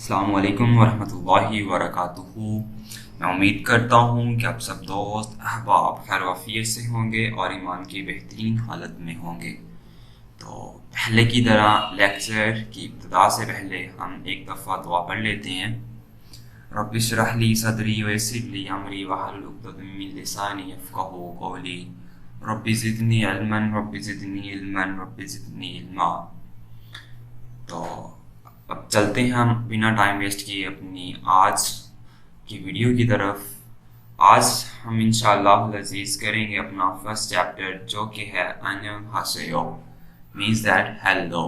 अस्सलामुअलैकुम वरहमतुल्लाहि वबरकातुहू। मैं उम्मीद करता हूँ कि आप सब दोस्त अहबाब खैर वाफियत से होंगे और ईमान की बेहतरीन हालत में होंगे। तो पहले की तरह लेक्चर की इब्तिदा से पहले हम एक दफ़ा दुआ पढ़ लेते हैं। रब्बि इश्रह ली सदरी वयस्सिर ली अमरी वहलुल उक़दतम मिन लिसानी यफ़क़हू क़ौली। Rabbi ज़िदनी इल्मन rabbi ज़िदनी इल्मन rabbi ज़िदनी इल्मा। तो अब चलते हैं हम बिना टाइम वेस्ट किए अपनी आज की वीडियो की तरफ। आज हम इंशाअल्लाह अज़ीज़ करेंगे अपना फर्स्ट चैप्टर जो कि है अन्यंहासेयो मीन्स दैट हेलो।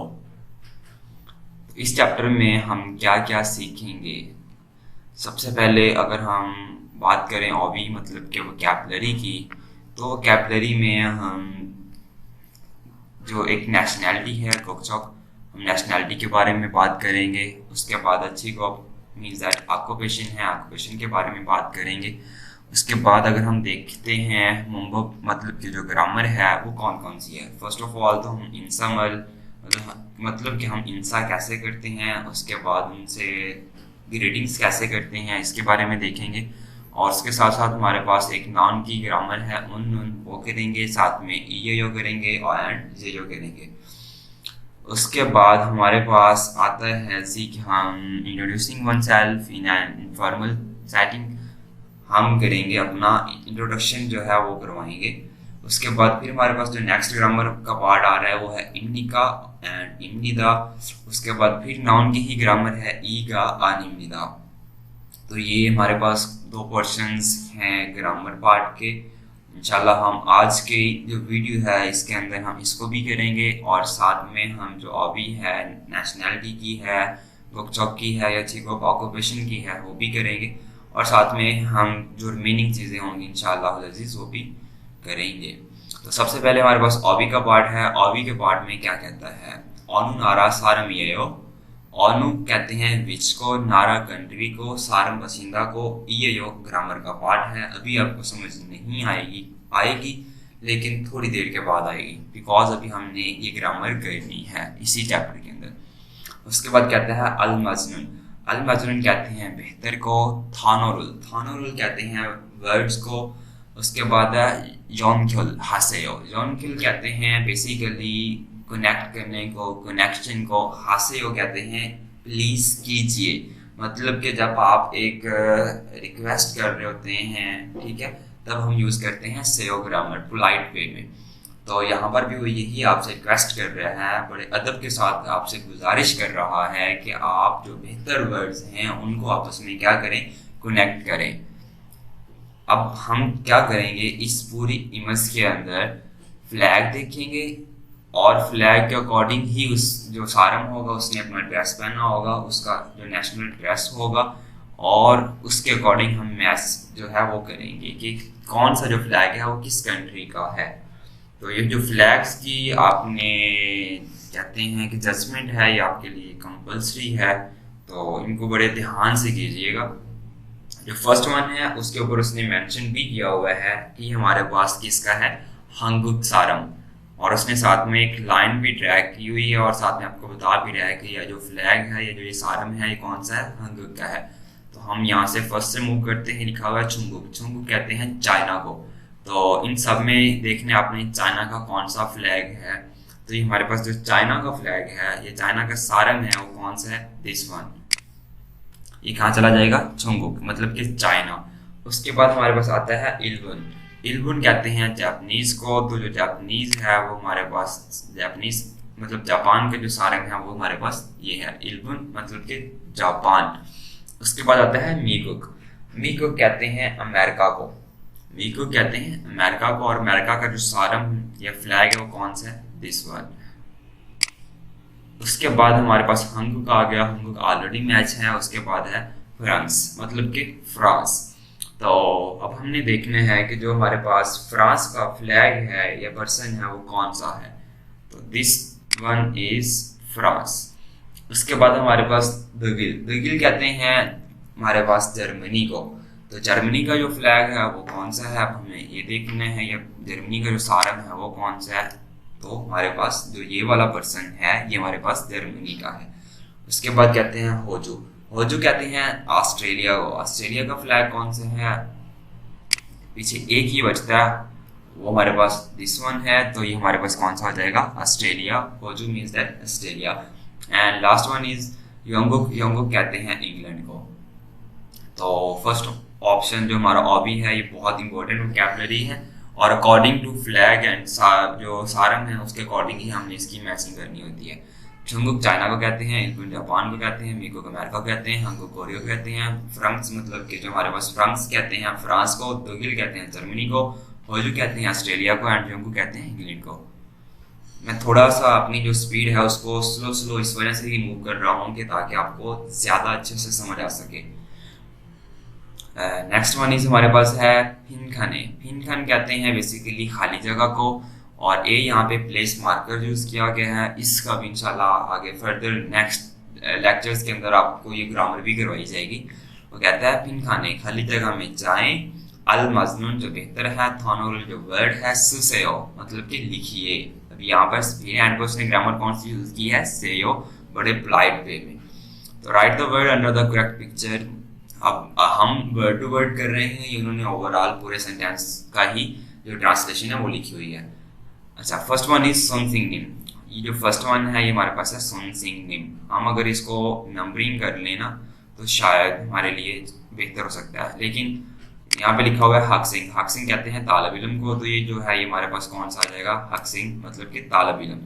इस चैप्टर में हम क्या क्या सीखेंगे। सबसे पहले अगर हम बात करें ऑबी मतलब कि वोकैबुलरी की, तो वोकैबुलरी में हम जो एक नेशनैलिटी है गोकचॉक, हम नेशनैलिटी के बारे में बात करेंगे। उसके बाद अच्छी को मीन्स दैट ऑक्यूपेशन है, ऑक्यूपेशन के बारे में बात करेंगे। उसके बाद अगर हम देखते हैं मुंबो मतलब की जो ग्रामर है वो कौन कौन सी है। फर्स्ट ऑफ ऑल तो हम इंसामल मतलब कि हम इंसा कैसे करते हैं, उसके बाद उनसे ग्रीटिंग्स कैसे करते हैं इसके बारे में देखेंगे। और उसके साथ साथ हमारे पास एक नाउन की ग्रामर है, उन वो करेंगे, साथ में ई यो करेंगे और एंड जे यो करेंगे। उसके बाद हमारे पास आता है कि हम introducing one self in an informal setting, हम करेंगे अपना इंट्रोडक्शन जो है वो करवाएंगे। उसके बाद फिर हमारे पास जो नेक्स्ट ग्रामर का पार्ट आ रहा है वो है इम्निका एंड इम्निदा। उसके बाद फिर नाउन की ही ग्रामर है ईगा एंड इम्निदा। तो ये हमारे पास दो पोर्शंस हैं ग्रामर पार्ट के। इंशाल्लाह हम आज के जो वीडियो है इसके अंदर हम इसको भी करेंगे और साथ में हम जो ऑबी है नेशनैलिटी की है, गोकचॉक की है या चिकोक ऑक्यूपेशन की है वो भी करेंगे। और साथ में हम जो रिमेनिंग चीज़ें होंगी इंशाल्लाह अज़ीज़ वो भी करेंगे। तो सबसे पहले हमारे पास ऑबी का पार्ट है। ऑबी के पार्ट में क्या कहता है, ऑनु नारा सारम येयो। ऑनु कहते हैं विच को, नारा कंट्री को, सारम बसिंदा को। ये यो ग्रामर का पार्ट है। अभी आपको समझ नहीं आएगी लेकिन थोड़ी देर के बाद आएगी बिकॉज अभी हमने ये ग्रामर करनी है इसी चैप्टर के अंदर। उसके बाद कहता है अल मजनून। अल मजनून कहते हैं बेहतर को। थानोरुल, थानोरुल कहते हैं वर्ड्स को। उसके बाद योनक्युल हासेयो। योनक्युल कहते हैं बेसिकली कनेक्ट करने को, कनेक्शन को। हासेयो कहते हैं प्लीज कीजिए, मतलब कि जब आप एक रिक्वेस्ट कर रहे होते हैं, ठीक है, तब हम यूज करते हैं सेयो ग्रामर पोलाइट वे में। तो यहाँ पर भी वो यही आपसे रिक्वेस्ट कर रहा है, बड़े अदब के साथ आपसे गुजारिश कर रहा है कि आप जो बेहतर वर्ड्स हैं उनको आपस में क्या करें, कनेक्ट करें। अब हम क्या करेंगे, इस पूरी इमेज के अंदर फ्लैग देखेंगे और फ्लैग के अकॉर्डिंग ही उस जो सारम होगा उसने अपना ड्रेस पहना होगा, उसका जो नेशनल ड्रेस होगा, और उसके अकॉर्डिंग हम मैच जो है वो करेंगे कि कौन सा जो फ्लैग है वो किस कंट्री का है। तो ये जो फ्लैग्स की आपने कहते हैं कि जजमेंट है ये आपके लिए कंपल्सरी है, तो इनको बड़े ध्यान से कीजिएगा। जो फर्स्ट वन है उसके ऊपर उसने मेंशन भी किया हुआ है कि हमारे पास किसका है, हंगुक सारम, और उसने साथ में एक लाइन भी ट्रैक की हुई है और साथ में आपको बता भी रहा है कि यह जो फ्लैग है, ये जो ये सारम है, ये कौन सा है, हंगुक का है। तो हम यहाँ से फर्स्ट से मूव करते हैं, लिखा हुआ है चुंगुक। चुंगुक कहते हैं चाइना को। तो इन सब में देखने आपने चाइना का कौन सा फ्लैग है, तो ये हमारे पास जो चाइना का फ्लैग है, ये चाइना का सारम है, वो कौन सा है, दिस वन। ये कहाँ चला जाएगा, चुंगुक मतलब कि चाइना। उसके बाद हमारे पास आता है इल्बुन। इल्बुन कहते हैं जापानीज को। तो जो जापानीज है वो हमारे पास, जापानीज मतलब जापान के जो सारंग है वो हमारे पास ये है, इल्बुन मतलब कि जापान। उसके बाद आता है मीकुक। मीकुक कहते हैं अमेरिका को। मीकुक कहते हैं अमेरिका को, और अमेरिका का जो सारम या फ्लैग है वो कौन सा है, दिस वन। उसके बाद हमारे पास हंगुक आ गया, हंगुक ऑलरेडी मैच है। उसके बाद है फ्रांस मतलब कि फ्रांस। तो अब हमने देखना है कि जो हमारे पास फ्रांस का फ्लैग है या पर्सन है वो कौन सा है, तो दिस वन इज फ्रांस। उसके बाद हमारे पास दगिल। दगिल कहते हैं हमारे पास जर्मनी को। तो जर्मनी का जो फ्लैग है वो कौन सा है, अब हमें ये देखना है, या जर्मनी का जो सारम है वो कौन सा है। तो हमारे पास जो ये वाला पर्सन है ये हमारे पास जर्मनी का है। उसके बाद कहते हैं होजो। होजू कहते हैं ऑस्ट्रेलिया को। ऑस्ट्रेलिया का फ्लैग कौन सा है, पीछे एक ही बचता है, वो हमारे पास दिस वन है, तो ये हमारे पास कौन सा हो जाएगा, ऑस्ट्रेलिया। होजू means that Australia. And last one is योंगुक। योंगुक कहते हैं इंग्लैंड को। तो फर्स्ट ऑप्शन जो हमारा ऑबी है, ये बहुत इंपॉर्टेंट वोकैबुलरी है, और अकॉर्डिंग टू फ्लैग एंड जो सारंग है उसके अकॉर्डिंग ही हमने इसकी मैचिंग करनी होती है। चुंगुक चाइना को कहते हैं, इल्कुन जापान को कहते हैं, मीको को अमेरिका को कहते हैं, हंगुक कोरिया को कहते हैं, फ्रांस मतलब कि जो हमारे पास फ्रांस कहते हैं फ्रांस को, दोगिल कहते हैं जर्मनी को, होजू कहते हैं ऑस्ट्रेलिया को, एंड जोंगुक कहते हैं इंग्लैंड को। मैं थोड़ा सा अपनी जो स्पीड है उसको स्लो स्लो इस वजह से ही मूव कर रहा हूँ कि ताकि आपको ज़्यादा अच्छे से समझ आ सके। नेक्स्ट वन इज हमारे पास है फिनखाने। फिनखान कहते हैं बेसिकली खाली जगह को, और ए यहाँ पे प्लेस मार्कर यूज किया गया है। इसका भी इंशाल्लाह आगे फर्दर नेक्स्ट लेक्चर्स के अंदर आपको ये ग्रामर भी करवाई जाएगी। वो कहता है फिनखाने खाली जगह में जाएं, अल मजनून जो बेहतर है, थानोल जो वर्ड है, सुसेयो मतलब कि लिखिए। अब यहाँ पर स्पीड एंड उसने ग्रामर कौन सी यूज की है, सेयो, बड़े पोलाइट वे में। तो right the word under the correct picture. अब हम वर्ड टू वर्ड कर रहे हैं, ये उन्होंने ओवरऑल पूरे सेंटेंस का ही जो ट्रांसलेशन है वो लिखी हुई है। अच्छा, फर्स्ट वन इज सोन सिंह निम। ये जो फर्स्ट वन है ये हमारे पास है सोन सिंह निम। हम अगर इसको नंबरिंग कर लेना तो शायद हमारे लिए बेहतर हो सकता है, लेकिन यहाँ पे लिखा हुआ है हक सिंह कहते हैं तालब इल्म को, तो ये जो है ये हमारे पास कौन सा आ जाएगा, हक सिंह मतलब कि तालब इल्म।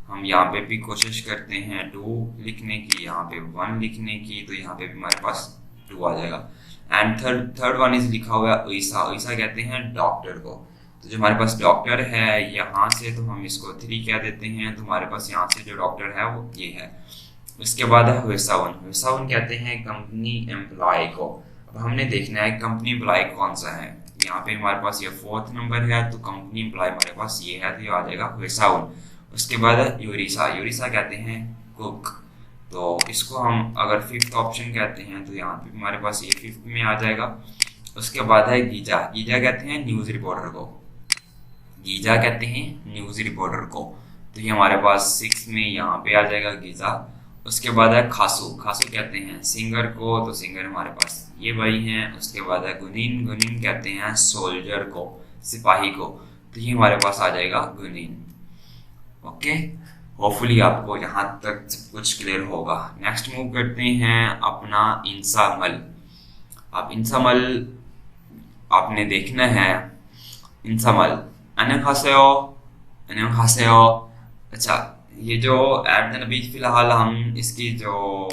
हम यहाँ पे भी कोशिश करते हैं 2 लिखने की, यहाँ पे 1 लिखने की, तो यहाँ पे भी हमारे पास 2 आ जाएगा। एंड थर्ड वन इज लिखा हुआ है ईसा। ईसा कहते हैं डॉक्टर को, तो जो हमारे पास डॉक्टर है यहाँ से तो हम इसको 3 कह देते हैं, तो हमारे पास यहाँ से जो डॉक्टर है वो ये है। उसके बाद है हुसावन कहते हैं कंपनी एम्प्लॉय को। अब हमने देखना है कंपनी एम्प्लॉय कौन सा है। यहाँ पे हमारे पास ये 4th नंबर है, तो कंपनी एम्प्लॉय हमारे पास ये है, तो ये आ जाएगा हुसावन। उसके बाद है यूरिसा कहते हैं कुक, तो इसको हम अगर 5th ऑप्शन कहते हैं तो यहाँ पे हमारे पास ये 5th में आ जाएगा। उसके बाद है गीजा कहते हैं न्यूज़ रिपोर्टर को, गीजा कहते हैं न्यूज़ रिपोर्टर को, तो ये हमारे पास 6 में यहाँ पे आ जाएगा गीजा। उसके बाद है खासू कहते हैं सिंगर को, तो सिंगर हमारे पास ये भाई हैं। उसके बाद है गुनीन कहते हैं सोल्जर को, सिपाही को, तो ये हमारे पास आ जाएगा गुनीन। ओके, होपफुली आपको यहाँ तक सब कुछ क्लियर होगा। नेक्स्ट मूव करते हैं अपना इंसामल। अब इंसामल आपने देखना है, इंसामल 안녕하세요। अच्छा, ये जो एट द अभी फिलहाल हम इसकी जो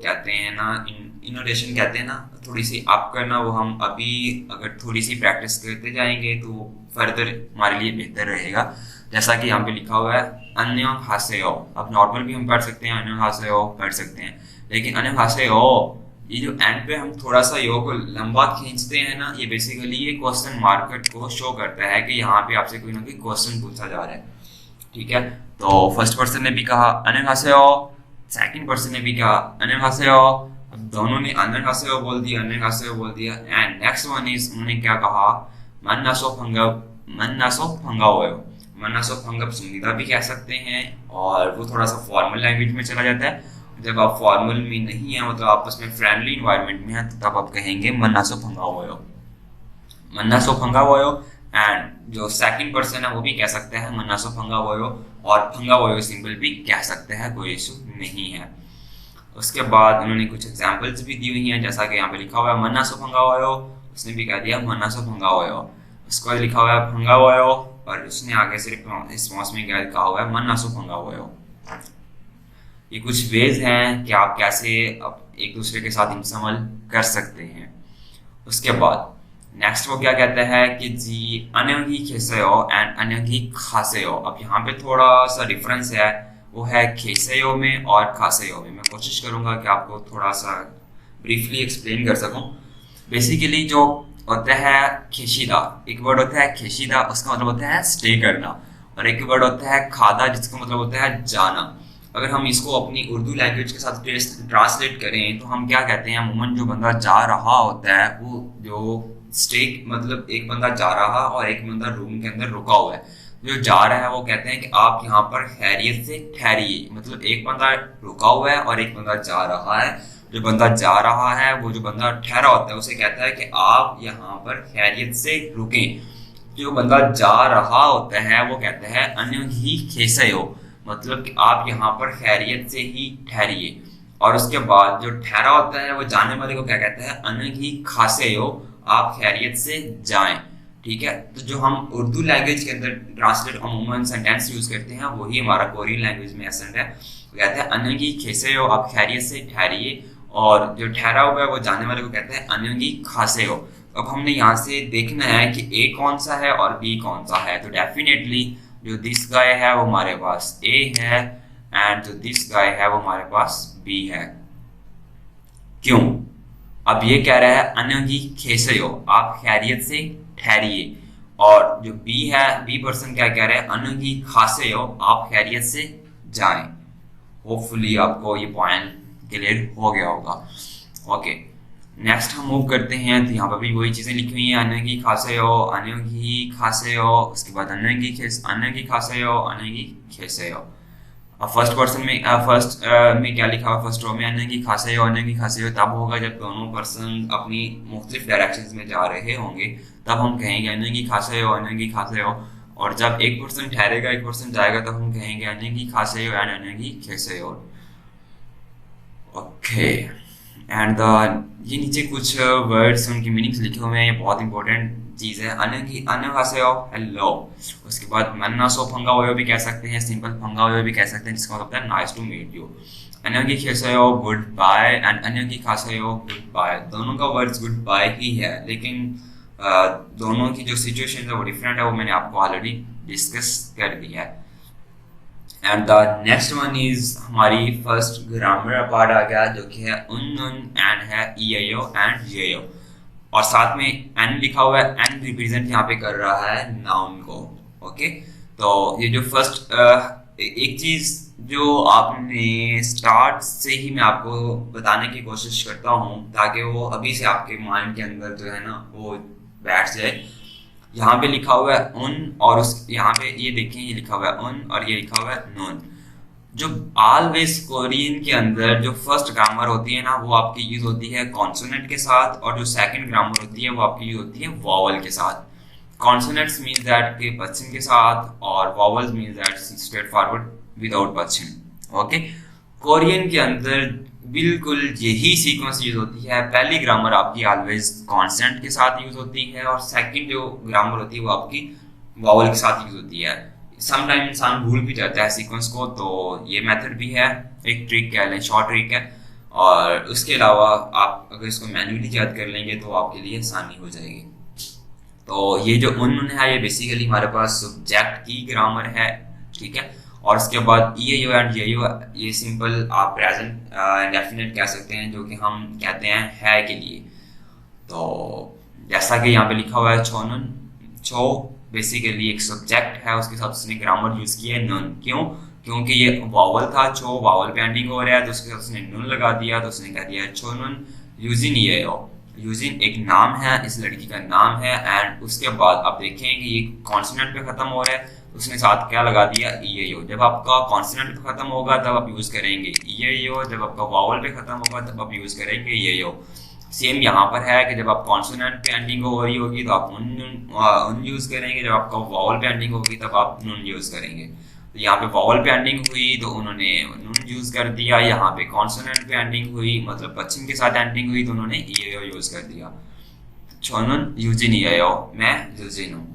कहते हैं ना इनोटेशन कहते हैं ना, थोड़ी सी अप करना, वो हम अभी अगर थोड़ी सी प्रैक्टिस करते जाएंगे तो फर्दर हमारे लिए बेहतर रहेगा। जैसा कि यहाँ पे लिखा हुआ है 안녕하세요। अब नॉर्मल भी हम पढ़ सकते हैं, 안녕하세요 पढ़ सकते हैं, लेकिन 안녕하세요 ये जो एंड पे हम थोड़ा सा यो को लंबा खींचते हैं ना, ये बेसिकली ये क्वेश्चन मार्कर को शो करता है कि यहाँ पे आपसे कोई ना कोई क्वेश्चन पूछा जा रहा है। ठीक है, तो फर्स्ट पर्सन ने भी कहा 안녕하세요, सेकंड पर्सन ने भी कहा 안녕하세요। अब दोनों ने 안녕하세요 बोल दिया, 안녕하세요 बोल दिया। एंड नेक्स्ट वन इज उन्होंने क्या कहा, 만나서 반가워요। 만나서 반갑습니다 भी कह सकते हैं, और वो थोड़ा सा फॉर्मल लैंग्वेज में चला जाता है। जब आप फॉर्मल में नहीं है, मतलब आपस में फ्रेंडली इन्वायरमेंट में है, तो तब आप कहेंगे 만나서 반가워요। एंड जो सेकंड पर्सन है वो भी कह सकते हैं 만나서 반가워요, और 반가워요 सिंपल भी कह सकते हैं, कोई इशू नहीं है। उसके बाद उन्होंने कुछ एग्जांपल्स भी दी हुई हैं, जैसा कि यहाँ पे लिखा हुआ है 만나서 반가워요, उसने भी कह दिया 만나서 반가워요। उसके बाद लिखा हुआ है 반가워요, और उसने आगे से रिस्पॉन्स में क्या लिखा हुआ है 만나서 반가워요। ये कुछ वेज हैं कि आप कैसे अब एक दूसरे के साथ इंसामल कर सकते हैं। उसके बाद नेक्स्ट वो क्या कहता है कि जी 안녕히 계세요 एंड 안녕히 가세요। अब यहाँ पे थोड़ा सा डिफरेंस है, वो है केसेयो में और खासेयो में। मैं कोशिश करूंगा कि आपको थोड़ा सा ब्रीफली एक्सप्लेन कर सकूं। बेसिकली जो होता है खेशीदा, एक वर्ड होता है खेशीदा, उसका मतलब होता है स्टे करना, और एक वर्ड होता है खादा जिसका मतलब होता है जाना। अगर हम इसको अपनी उर्दू लैंग्वेज के साथ ट्रांसलेट करें तो हम क्या कहते हैं, अमूमन जो बंदा जा रहा होता है वो जो स्टे मतलब एक बंदा जा रहा और एक बंदा रूम के अंदर रुका हुआ है, जो जा रहा है वो कहते हैं कि आप यहाँ पर खैरियत से ठहरिए, मतलब एक बंदा रुका हुआ है और एक बंदा जा रहा है, जो बंदा जा रहा है, वो जो बंदा ठहरा होता है उसे कहता है कि आप यहाँ पर खैरियत से रुकें। जो बंदा जा रहा होता है वो कहता है अन्य ही खेसयो, मतलब कि आप यहाँ पर खैरियत से ही ठहरिए। और उसके बाद जो ठहरा होता है वो जाने वाले को क्या कहता है, अन्य ही खासे हो, आप खैरियत से जाएं। ठीक है, तो जो हम उर्दू लैंग्वेज के अंदर ट्रांसलेट अमूमन सेंटेंस यूज करते हैं वही हमारा कोरियन लैंग्वेज में एसेंट है। वो कहते हैं अन्य खेसे हो, आप खैरियत से ठहरिए। और जो ठहरा हुआ है वो जाने वाले को कहते हैं अन्य खासे हो। अब हमने यहाँ से देखना है कि ए कौन सा है और बी कौन सा है। तो डेफिनेटली जो दिस गाय है वो हमारे पास ए है, एंड जो दिस गाय है वो हमारे पास बी है। क्यों? अब ये कह रहा है अन्य खेसे हो, आप खैरियत से ठहरिए। और जो बी है, बी पर्सन क्या कह रहे हैं, अन्य खासे हो, आप खैरियत से जाएं। होपफुली आपको ये पॉइंट क्लियर हो गया होगा। ओके, नेक्स्ट हम मूव करते हैं। तो यहाँ पर भी वही चीज़ें लिखी हुई हैं, अन्य की खासे हो, अन्य की खासे हो, उसके बाद अन्य की खासे हो, अन्य की खेसे हो। फर्स्ट पर्सन में में क्या लिखा हुआ, फर्स्ट रो में अन्य की खासे हो, अन्य की खासे हो तब होगा जब दोनों पर्सन अपनी मुख्तलिफ डायरेक्शंस में जा रहे होंगे, तब हम कहेंगे अन्य की खासे हो, अन्य की खासे हो। और जब एक पर्सन ठहरेगा, एक पर्सन जाएगा, तब हम कहेंगे अन्य की खासे हो एंड अन्य की खेसे हो। ओके, एंड ये नीचे कुछ वर्ड्स उनकी मीनिंग्स लिखे हुए हैं, ये बहुत इंपॉर्टेंट चीज़ है। अन्य खासे हो, हेलो। उसके बाद मन्ना सो फंगा हुए भी कह सकते हैं, सिंपल फंगा हुए भी कह सकते हैं, जिसका मतलब है नाइस टू मीट यू। अन्य की खेसे हो, गुड बाय, एंड अन्य की खासे हो, गुड बाय। दोनों का वर्ड्स गुड बाय ही है, लेकिन दोनों की जो सिचुएशन है वो डिफरेंट है, वो मैंने आपको ऑलरेडी डिस्कस कर दिया है। And the next one is हमारी फर्स्ट ग्रामर पार्ट आ गया, जो कि है उन एंड है ईओ एंड जेओ। और साथ में एन लिखा हुआ है, एन रिप्रेजेंट यहाँ पे कर रहा है नाउन को। ओके, तो ये जो फर्स्ट एक चीज जो आपने स्टार्ट से ही मैं आपको बताने की कोशिश करता हूँ, ताकि वो अभी से आपके माइंड के अंदर जो है ना वो बैठ जाए। यहाँ पे लिखा हुआ है उन, और उस यहाँ पे ये देखें, ये लिखा हुआ है उन और ये लिखा हुआ है नून। जो ऑलवेज कोरियन के अंदर जो फर्स्ट ग्रामर होती है ना, वो आपकी यूज होती है कॉन्सोनेंट के साथ, और जो सेकंड ग्रामर होती है वो आपकी यूज होती है वॉवल के साथ। कॉन्सोनेंट्स मीन्स दैट के बच्चन के साथ, और vowels means that straight forward without Bachchan. Okay, Korean के अंदर बिल्कुल यही सीक्वेंस यूज होती है। पहली ग्रामर आपकी ऑलवेज कॉन्सोनेंट के साथ यूज होती है, और सेकंड जो ग्रामर होती है वो आपकी वॉवल के साथ यूज होती है। समटाइम इंसान भूल भी जाता है सीक्वेंस को, तो ये मेथड भी है, एक ट्रिक कह लें, शॉर्ट ट्रिक है। और उसके अलावा आप अगर इसको मैन्युअली याद कर लेंगे तो आपके लिए आसानी हो जाएगी। तो ये जो उन है, ये बेसिकली हमारे पास सब्जेक्ट की ग्रामर है। ठीक है, और उसके बाद ईओ एंड जेओ, ये सिंपल आप प्रेजेंट डेफिनेट कह सकते हैं, जो कि हम कहते हैं है के लिए। तो जैसा कि यहाँ पे लिखा हुआ है छोनुन, छो बेसिकली एक सब्जेक्ट है, उसके साथ उसने ग्रामर यूज की है नन। क्यों? क्योंकि ये वॉवल था, छो वॉवल पे एंडिंग हो रहा है, तो उसके साथ उसने नन लगा दिया, तो उसने कह दिया छोनुन यूजिन ये हो। यूजिन एक नाम है, इस लड़की का नाम है, एंड उसके बाद आप देखें कि ये कॉन्सोनेंट पे खत्म हो रहा है, उसने साथ क्या लगा दिया, ईओ। जब आपका कॉन्सोनेंट पे खत्म होगा तब आप यूज करेंगे ईओ, जब आपका वॉवल पे खत्म होगा तब आप यूज करेंगे ईओ। सेम यहाँ पर है कि जब आप कॉन्सोनेंट पे एंडिंग हो रही होगी तो आप उन यूज करेंगे, जब आपका वॉवल पे एंडिंग होगी तब आप नून यूज करेंगे। तो यहाँ पे वॉवल पे एंडिंग हुई तो उन्होंने नून यूज कर दिया, यहाँ पे कॉन्सोनेंट पे एंडिंग हुई मतलब बच्चन के साथ एंडिंग हुई तो उन्होंने ईओ यूज कर दिया। छोनुन यूजिन ईओ, मैं यूजिन हूँ।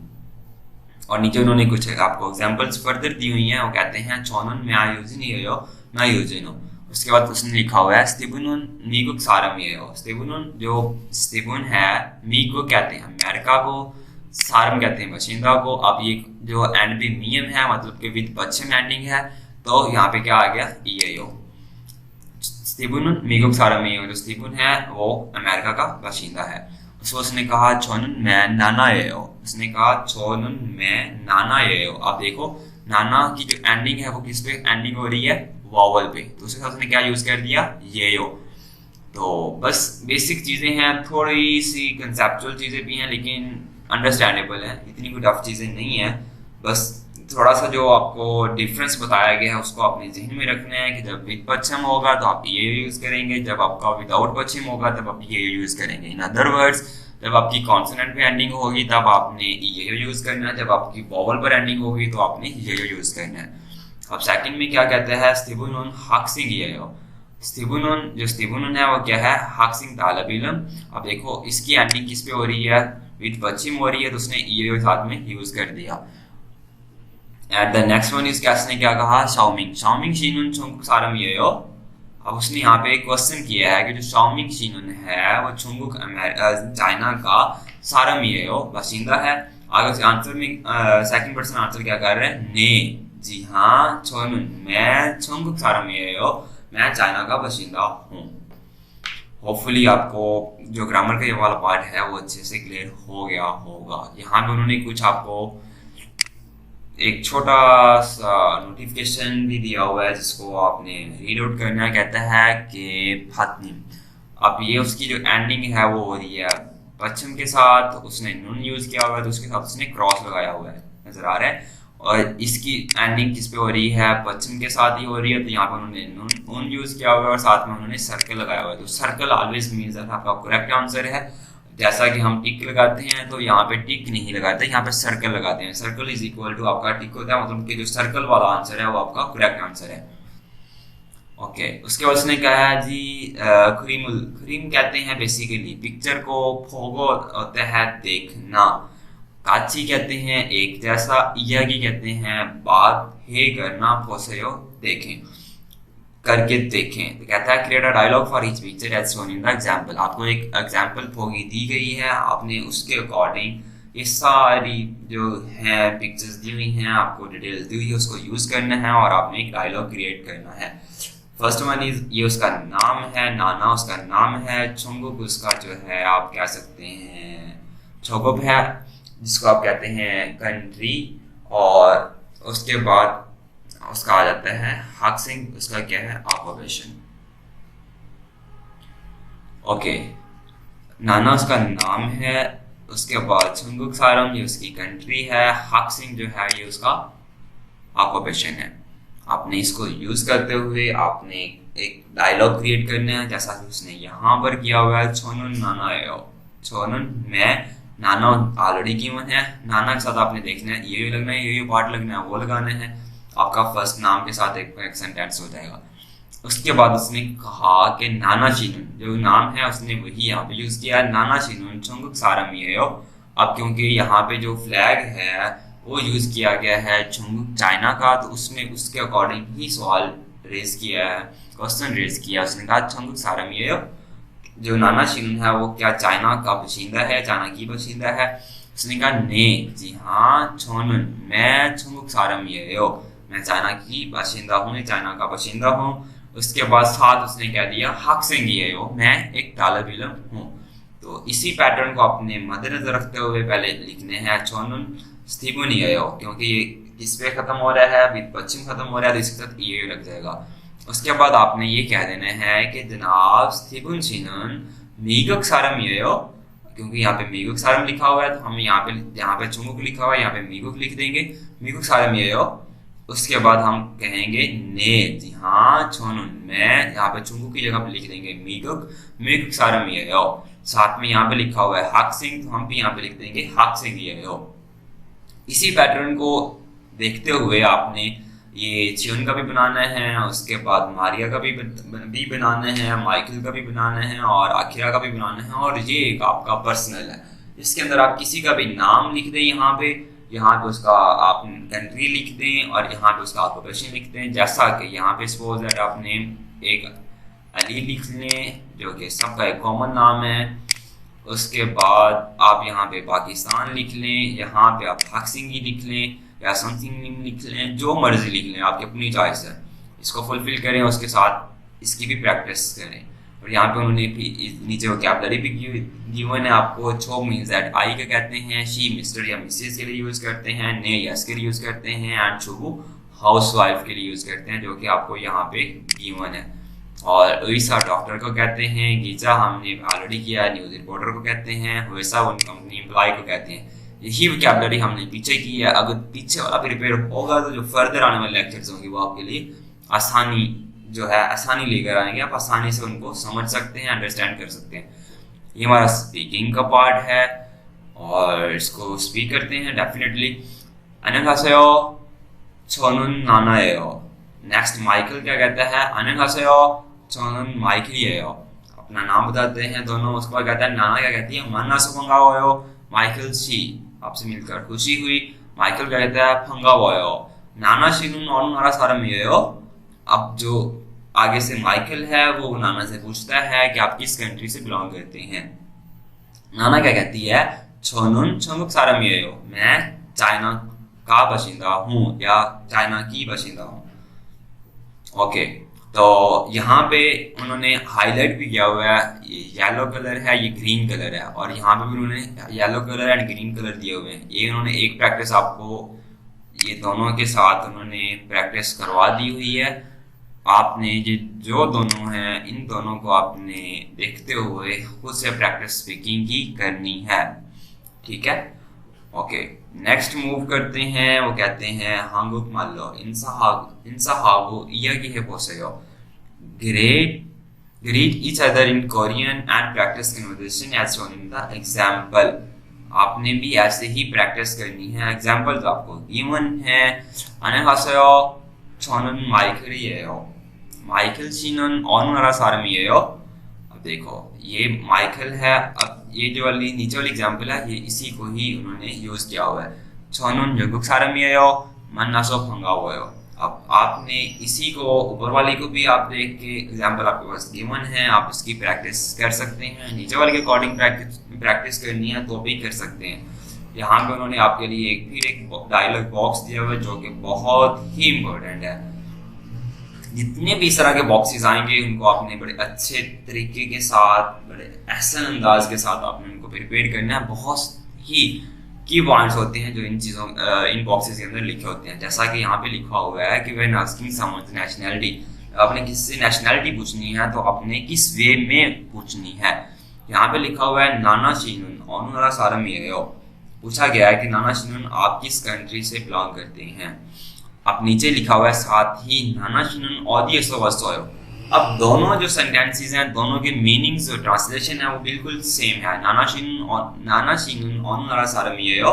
और नीचे उन्होंने कुछ आपको एग्जांपल्स फर्दर दी हुई हैं, वो कहते हैं छोनुन मैं यूजिन ईओ, मैं यूजिन हूँ। उसके बाद उसने लिखा हुआ है स्टिबुनुन मीगुक सारम। स्टिबुनुन जो स्टिबुन है, मीग को कहते हैं अमेरिका को, सारम कहते हैं बशिंदा को। अब ये जो एंड भी मियम है मतलब कि विद बच्चन एंडिंग है, तो यहाँ पे क्या आ गया ईओ। स्टिबुनुन मीगुक सारम, जो स्टिबुन है वो अमेरिका का बशिंदा है। उसको उसने कहा छोनुन मैं नाना एओ, उसने कहा छोनुन मैं नाना एओ। आप देखो नाना की जो एंडिंग है वो किस पे एंडिंग हो रही है, वॉवल पे, तो उसके साथ उसने क्या यूज कर दिया, येयो। तो बस बेसिक चीजें हैं, थोड़ी सी कंसेप्चुअल चीजें भी हैं लेकिन अंडरस्टैंडेबल है, इतनी कोई टफ चीजें नहीं है, बस थोड़ा सा जो आपको डिफरेंस बताया गया है उसको अपने जहन में रखना है कि जब विद पश्चिम होगा तो आप ये यूज करेंगे, जब आपका विदाउट पश्चिम होगा तब आप ये यूज करेंगे। इन अदर वर्ड्स, जब आपकी कॉन्सोनेंट पे एंडिंग होगी तब आपने ये यूज करना है, जब आपकी वोवल पर एंडिंग होगी तो आपने ये यूज करना है। अब सेकंड में क्या कहते हैं, स्टिबुनोन हाक्सिंग ये स्टिबुनोन, जो स्टिबुनोन है वो क्या है, हाक्सिंग तालबिलम। अब देखो इसकी एंडिंग किस पे हो रही है, विद पश्चिम हो रही है, तो उसने ये साथ में यूज कर दिया। At the next one is कैसने क्या कहा, शाओमिंग शाओमिंग शीनुन छुंग सारम ये हो। अब उसने यहाँ पे एक क्वेश्चन किया है कि जो शाओमिंग शीनुन है वो छुंगुक चाइना का सारम ये हो बाशिंदा है। आगे आंसर में सेकंड पर्सन आंसर क्या कर रहे हैं, ने, जी हाँ छोनुन, मैं छुंगुक सारम ये हो, मैं चाइना का बाशिंदा हूँ। होपफुली आपको जो ग्रामर का ये वाला पार्ट है वो अच्छे से क्लियर हो गया होगा। यहाँ पे उन्होंने कुछ आपको एक छोटा सा नोटिफिकेशन भी दिया हुआ है जिसको आपने रीड आउट करना है। कहता है कि फातनिम, अब ये उसकी जो एंडिंग है वो हो रही है पश्चिम के साथ, उसने नून यूज किया हुआ है तो उसके साथ उसने क्रॉस लगाया हुआ है, नजर आ रहा है। और इसकी एंडिंग किस पे हो रही है, पश्चिम के साथ ही हो रही है, तो यहाँ पर उन्होंने नून यूज किया हुआ है और साथ में उन्होंने सर्कल लगाया हुआ है। तो सर्कल ऑलवेज मीन्स आपका करेक्ट आंसर है। जैसा कि हम टिक लगाते हैं तो यहाँ पे टिक नहीं लगाते, यहाँ पे सर्कल लगाते हैं। सर्कल इज इक्वल टू आपका टिक होता है, मतलब कि जो सर्कल वाला आंसर है वो आपका करेक्ट आंसर है। ओके, उसके बाद उसने कहा जी क्रीमुल, क्रीम कहते हैं बेसिकली पिक्चर को, फोगो होता है देखना, काची कहते हैं एक जैसा, यागी कहते हैं बात हे करना, पोसेयो देखें, करके देखें। तो कहता है create a dialogue for each picture as shown in the example. आपको एक एग्जांपल फोगी दी गई है, आपने उसके अकॉर्डिंग ये सारी जो है पिक्चर्स दी हुई हैं, आपको डिटेल्स दी हुई है, उसको यूज करना है और आपने एक डायलॉग क्रिएट करना है। फर्स्ट वन इज, ये उसका नाम है, नाना उसका नाम है, छोंगुक उसका जो है आप कह सकते हैं छोगुप है, जिसको आप कहते हैं कंट्री, और उसके बाद उसका आ जाता है हाक्सिंग, उसका क्या है ऑक्यूपेशन। ओके, नाना उसका नाम है, उसके बाद छुंगुक सारम ये उसकी कंट्री है, हाक्सिंग जो है ये उसका ऑक्यूपेशन है। आपने इसको यूज करते हुए आपने एक डायलॉग क्रिएट करना है, जैसा कि उसने यहाँ पर किया हुआ है, छोनुन नाना एओ, छोनुन मैं, नाना ऑलरेडी गिवन है, नाना के साथ आपने देखना है ये लगना है, ये पार्ट लगना है, वो लगाना है, आपका फर्स्ट नाम के साथ एक सेंटेंस हो जाएगा। उसके बाद उसने कहा कि नाना शिनुन, जो नाम है उसने वही यहाँ पे यूज किया है, नाना शिनुन छुंगुक सारम ये हो। अब क्योंकि यहाँ पे जो फ्लैग है वो यूज किया गया है छुंगुक चाइना का, तो उसमें उसके अकॉर्डिंग ही सवाल रेज किया है, क्वेश्चन रेज किया। उसने कहा छुंगुक सारम ये हो, जो नाना शिनुन है वो क्या चाइना का बाशिंदा है, चाइना की बाशिंदा है। उसने कहा ने, जी हाँ छोनुन, मैं छुंगुक सारम ये हो, मैं चाइना की बाशिंदा हूँ, चाइना का बाशिंदा हूँ। उसके बाद साथ उसने कह दिया हाक्सिंग ये हो, मैं एक तालब इल्म हूँ। तो इसी पैटर्न को अपने मद्देनजर रखते हुए पहले लिखने हैं छोनुन स्थिबुन ये हो, क्योंकि ये किस पे खत्म हो रहा है, विद पश्चिम खत्म हो रहा है, तो इसके साथ ये रख जाएगा। उसके बाद आपने ये कह देना है कि जनाब स्थिबुन शिनुन मीगुक सारम ये हो, क्योंकि यहाँ पे मीगुक सारम लिखा हुआ है तो हम यहाँ पे चुंगुक लिखा हुआ है, यहाँ पे मीगुक लिख देंगे, मीगुक सारम ये हो। उसके बाद हम कहेंगे ने, जी हाँ छोनुन, मैं, यहाँ पे चुंगुक की जगह पे लिख देंगे मीगुक, मीगुक सारम ये हो। साथ में यहाँ पे लिखा हुआ है हाक्सिंग, तो हम भी यहाँ पे लिख देंगे हाक्सिंग ये हो। इसी पैटर्न को देखते हुए आपने ये चियोन का भी बनाना है, उसके बाद मारिया का भी बनाना है, माइकल का भी बनाना है और आखिरा का भी बनाना है, और ये एक आपका पर्सनल है जिसके अंदर आप किसी का भी नाम लिख दें, यहाँ पे उसका आप कंट्री लिख दें और यहाँ पे उसका ऑक्यूपेशन लिख दें। जैसा कि यहाँ पे सपोज दैट आपने एक अली लिख लें जो कि सबका एक कॉमन नाम है, उसके बाद आप यहाँ पे पाकिस्तान लिख लें, यहाँ पे आप हाक्सिंग लिख लें या समथिंग लिख लें, जो मर्जी लिख लें, आपकी अपनी चॉइस है। इसको फुलफिल करें, उसके साथ इसकी भी प्रैक्टिस करें। और यहाँ पे उन्होंने नीचे वोकैबुलरी भी गिवन है आपको। छो मीन्स दैट आई का कहते हैं, शी मिस्टर या मिसेस के लिए यूज करते हैं, ने यस के लिए यूज करते हैं, एंड शुभू हाउसवाइफ के लिए यूज करते हैं, जो कि आपको यहाँ पे गिवन है। और उइसा डॉक्टर को कहते हैं, गीचा हमने ऑलरेडी किया, न्यूज रिपोर्टर को कहते हैं, वैसा उन कंपनी एम्प्लॉय को कहते हैं। यही वोकैबुलरी हमने पीछे की है। अगर पीछे वाला प्रिपेयर होगा तो जो फर्दर आने वाले लेक्चर्स होंगे वो आपके लिए आसानी जो है आसानी लेकर आएंगे, आप आसानी से उनको समझ सकते हैं, अंडरस्टैंड कर सकते हैं। ये हमारा स्पीकिंग का पार्ट है और इसको स्पीक करते हैं डेफिनेटली। 안녕하세요, 저는 나나예요। नेक्स्ट माइकल क्या कहता है, 안녕하세요, 저는 마이클이에요। अपना नाम बताते हैं दोनों। उसके बाद कहता है नाना क्या कहती है, 만나서 반가워요, माइकल 씨, आपसे मिलकर खुशी हुई। माइकल क्या कहता है, 반가워요, नाना 씨는 어느 나라 사람이에요। अब जो आगे से माइकल है वो नाना से पूछता है कि आप किस कंट्री से बिलोंग करते हैं। नाना क्या कहती है, 저는 중국 사람이에요, मैं चाइना का बाशिंदा हूँ या चाइना की बाशिंदा हूँ। ओके, तो यहाँ पे उन्होंने हाईलाइट भी किया हुआ है, ये येलो कलर है, ये ग्रीन कलर है, और यहाँ पे भी उन्होंने yellow colour and green colour दिए हुए हैं। ये उन्होंने एक प्रैक्टिस आपको ये दोनों के साथ उन्होंने प्रैक्टिस करवा दी हुई है। आपने ये जो दोनों हैं इन दोनों को आपने देखते हुए खुद से प्रैक्टिस स्पीकिंग की करनी है, ठीक है। ओके, नेक्स्ट मूव करते हैं। वो कहते हैं 한국 말로 인사하고 이야기해 보세요। greet each other in Korean and practice conversation as shown in the example। आपने भी ऐसे ही प्रैक्टिस करनी है। एग्जाम्पल तो आपको गिवन है। 안녕하세요, 저는 마이클이에요, माइकल 씨는 어느 나라 사람이에요। अब देखो ये माइकल है। अब ये जो वाली नीचे वाली एग्जाम्पल है ये इसी को ही उन्होंने यूज किया हुआ है। 저는 영국 사람이에요, 만나서 반가워요। अब आपने इसी को ऊपर वाली को भी आप देख के एग्जाम्पल आपके पास गिवन है, आप इसकी प्रैक्टिस कर सकते हैं। नीचे वाले के अकॉर्डिंग प्रैक्टिस करनी है तो भी कर सकते हैं। यहाँ पे उन्होंने आपके लिए फिर एक डायलॉग बॉक्स दिया हुआ है जो कि बहुत ही इम्पोर्टेंट है। जितने भी इस तरह के बॉक्सेस आएंगे उनको आपने बड़े अच्छे तरीके के साथ, बड़े एहसन अंदाज के साथ आपने उनको प्रिपेयर करना है। बहुत ही की पॉइंट्स होते हैं जो इन चीज़ों इन बॉक्सेस के अंदर लिखे होते हैं। जैसा कि यहाँ पे लिखा हुआ है कि व्हेन आस्किंग समवन्स नेशनैलिटी, आपने किससे नेशनैलिटी पूछनी है तो आपने किस वे में पूछनी है। यहाँ पे लिखा हुआ है नाना शीनुन 어느 나라 사람이에요। पूछा गया है कि नाना शीनुन आप किस कंट्री से बिलोंग करते हैं। अब नीचे लिखा हुआ है साथ ही नाना शीनुन 어디에서 왔어요। अब दोनों जो सेंटेंसेस हैं दोनों के मीनिंग्स और ट्रांसलेशन है वो बिल्कुल सेम है। नाना शीनुन 어느 나라 사람이에요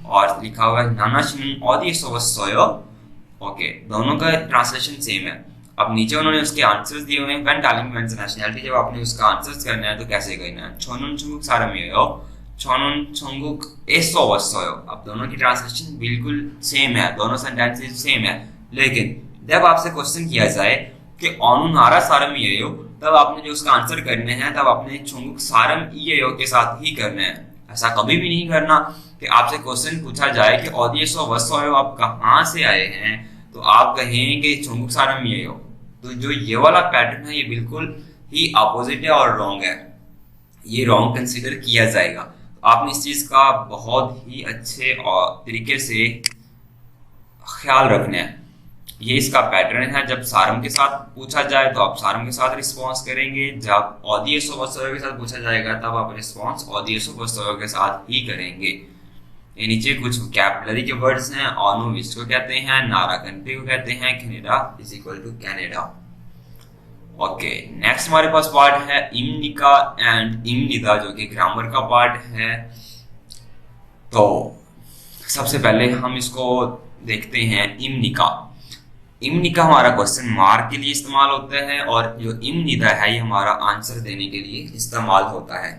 और लिखा हुआ है नाना शीनुन 어디에서 왔어요। ओके, दोनों का ट्रांसलेशन सेम है। अब नीचे उन्होंने उसके आंसर्स दिए हुए हैं। व्हेन टेलिंग व्हेन नेशनैलिटी, जब आपने उसका आंसर्स करना है तो कैसे करना है। 저는 중국 사람이에요, 저는 중국에서 왔어요। अब दोनों की ट्रांसलेशन बिल्कुल सेम है, दोनों सेंटेंसेस सेम है। लेकिन जब आपसे क्वेश्चन किया जाए कि 어느 나라 사람이에요, तब आपने जो उसका आंसर करने हैं तब आपने 중국 사람이에요 के साथ ही करना है। ऐसा कभी भी नहीं करना कि आपसे क्वेश्चन पूछा जाए कि 어디에서 왔어요, आप कहाँ से आए हैं, तो आप कहें कि 중국 사람이에요। तो जो ये वाला पैटर्न है ये बिल्कुल ही अपोजिट है और रॉन्ग है, ये रॉन्ग कंसीडर किया जाएगा। आपने इस चीज़ का बहुत ही अच्छे और तरीके से ख्याल रखना है। ये इसका पैटर्न है। जब सारम के साथ पूछा जाए तो आप सारम के साथ रिस्पॉन्स करेंगे, जब 어디에서 왔어요 के साथ पूछा जाएगा तब आप रिस्पॉन्स 어디에서 왔어요 के साथ ही करेंगे। ये नीचे कुछ वोकैबुलरी के वर्ड्स हैं। ऑनो विच को कहते हैं, नारा कंट्री को कहते हैं, Canada is equal to Canada. Okay, next हमारे पास पार्ट है इमनिका एंड इमनिदा जो कि ग्रामर का पार्ट है। तो सबसे पहले हम इसको देखते हैं इमनिका। इमनिका हमारा क्वेश्चन मार्क के लिए इस्तेमाल होता है और जो इमनिदा है ये हमारा आंसर देने के लिए इस्तेमाल होता है।